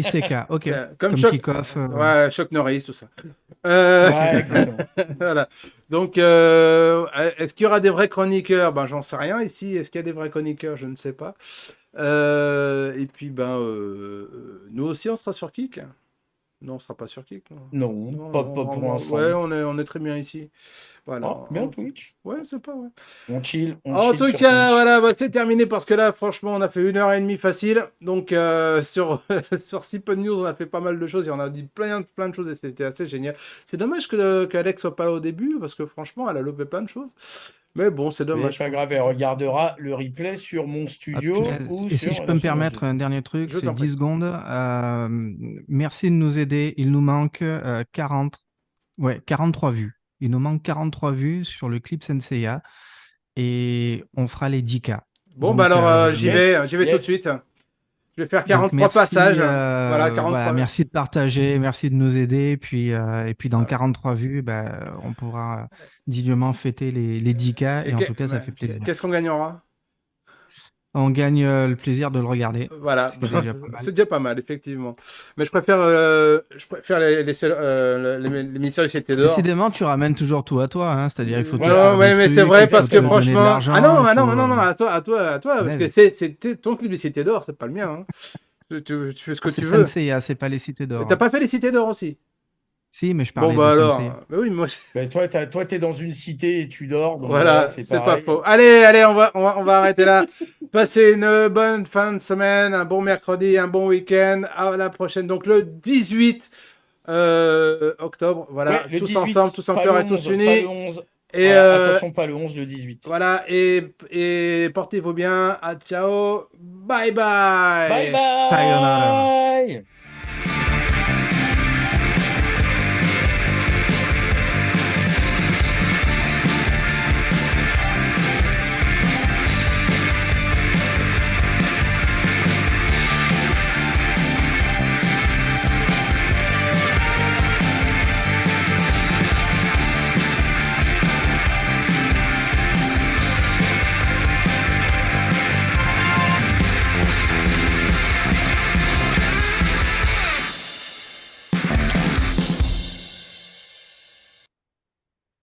KICK, ok. Comme Comme Chuck. kick-off. Ouais, Chuck Norris, tout ça. Euh, Ouais, exactement. Voilà. Donc, est-ce qu'il y aura des vrais chroniqueurs? Ben, j'en sais rien ici. Est-ce qu'il y a des vrais chroniqueurs? Je ne sais pas. Et puis, nous aussi, on sera sur Kik. Non, on sera pas sur Kik. Non, Non, non, pas pour l'instant. ouais, on est très bien ici. Voilà. Oh, bien Twitch. Ouais, c'est pas, ouais. On chill En tout sur cas, Twitch. voilà, bah, c'est terminé parce que là, franchement, on a fait 1h30 facile. Donc, sur Sipod News, on a fait pas mal de choses et on a dit plein de choses et c'était assez génial. C'est dommage qu'Alex soit pas là au début parce que franchement, elle a lopé plein de choses. Mais bon, c'est C'est dommage. pas grave, elle regardera le replay sur mon Ah, studio punaise. ou Et si sur je peux la me chaîne permettre YouTube. un dernier truc, Je c'est t'en prie. 10 secondes. Merci de nous aider. Il nous manque 43 vues. Il nous manque 43 vues sur le clip Senseiya et on fera les 10K. Bon, bah Donc, alors, j'y Yes, vais tout de yes. suite. Je vais faire donc 43 passages. Voilà, voilà, 43. merci de partager, merci de nous aider. Et puis dans Voilà. 43 vues, on pourra dignement fêter les 10K et en tout cas, ça fait plaisir. Qu'est-ce qu'on gagnera? On gagne le plaisir de le regarder. Voilà, Ce qui est déjà pas mal. c'est déjà pas mal, effectivement. Mais je préfère les mini-séries C'était d'or. Décidément, tu ramènes toujours tout à toi, hein. C'est-à-dire il faut te Ouais, faire ouais, des mais c'est trucs, vrai il faut parce te que donner de franchement. l'argent, Ah non, il ah non, faut- non, non, à toi, parce que Punaise. c'est ton clip des Cités d'or, c'est pas le mien. Hein. Tu fais ce que C'est tu veux. Senseiya, c'est pas les cités d'or. T'as Hein. pas fait les Cités d'or aussi? Si, mais je Bon, parlais bah de alors. Senseiya. Bah oui, moi. Ben, toi, t'es dans une cité et tu dors, donc voilà, Voilà, c'est c'est pas pareil. faux. Allez, on va arrêter là. Passez une bonne fin de semaine, un bon mercredi, un bon week-end. À la prochaine, donc le 18 octobre. Voilà, Ouais, le tous 18, ensemble, tous en pas cœur le et tous 11, pas le unis. 11. Et Voilà, attention, pas le 11, le 18. voilà, et portez-vous bien. Ah, ciao. Bye bye. Bye bye! Sayonara.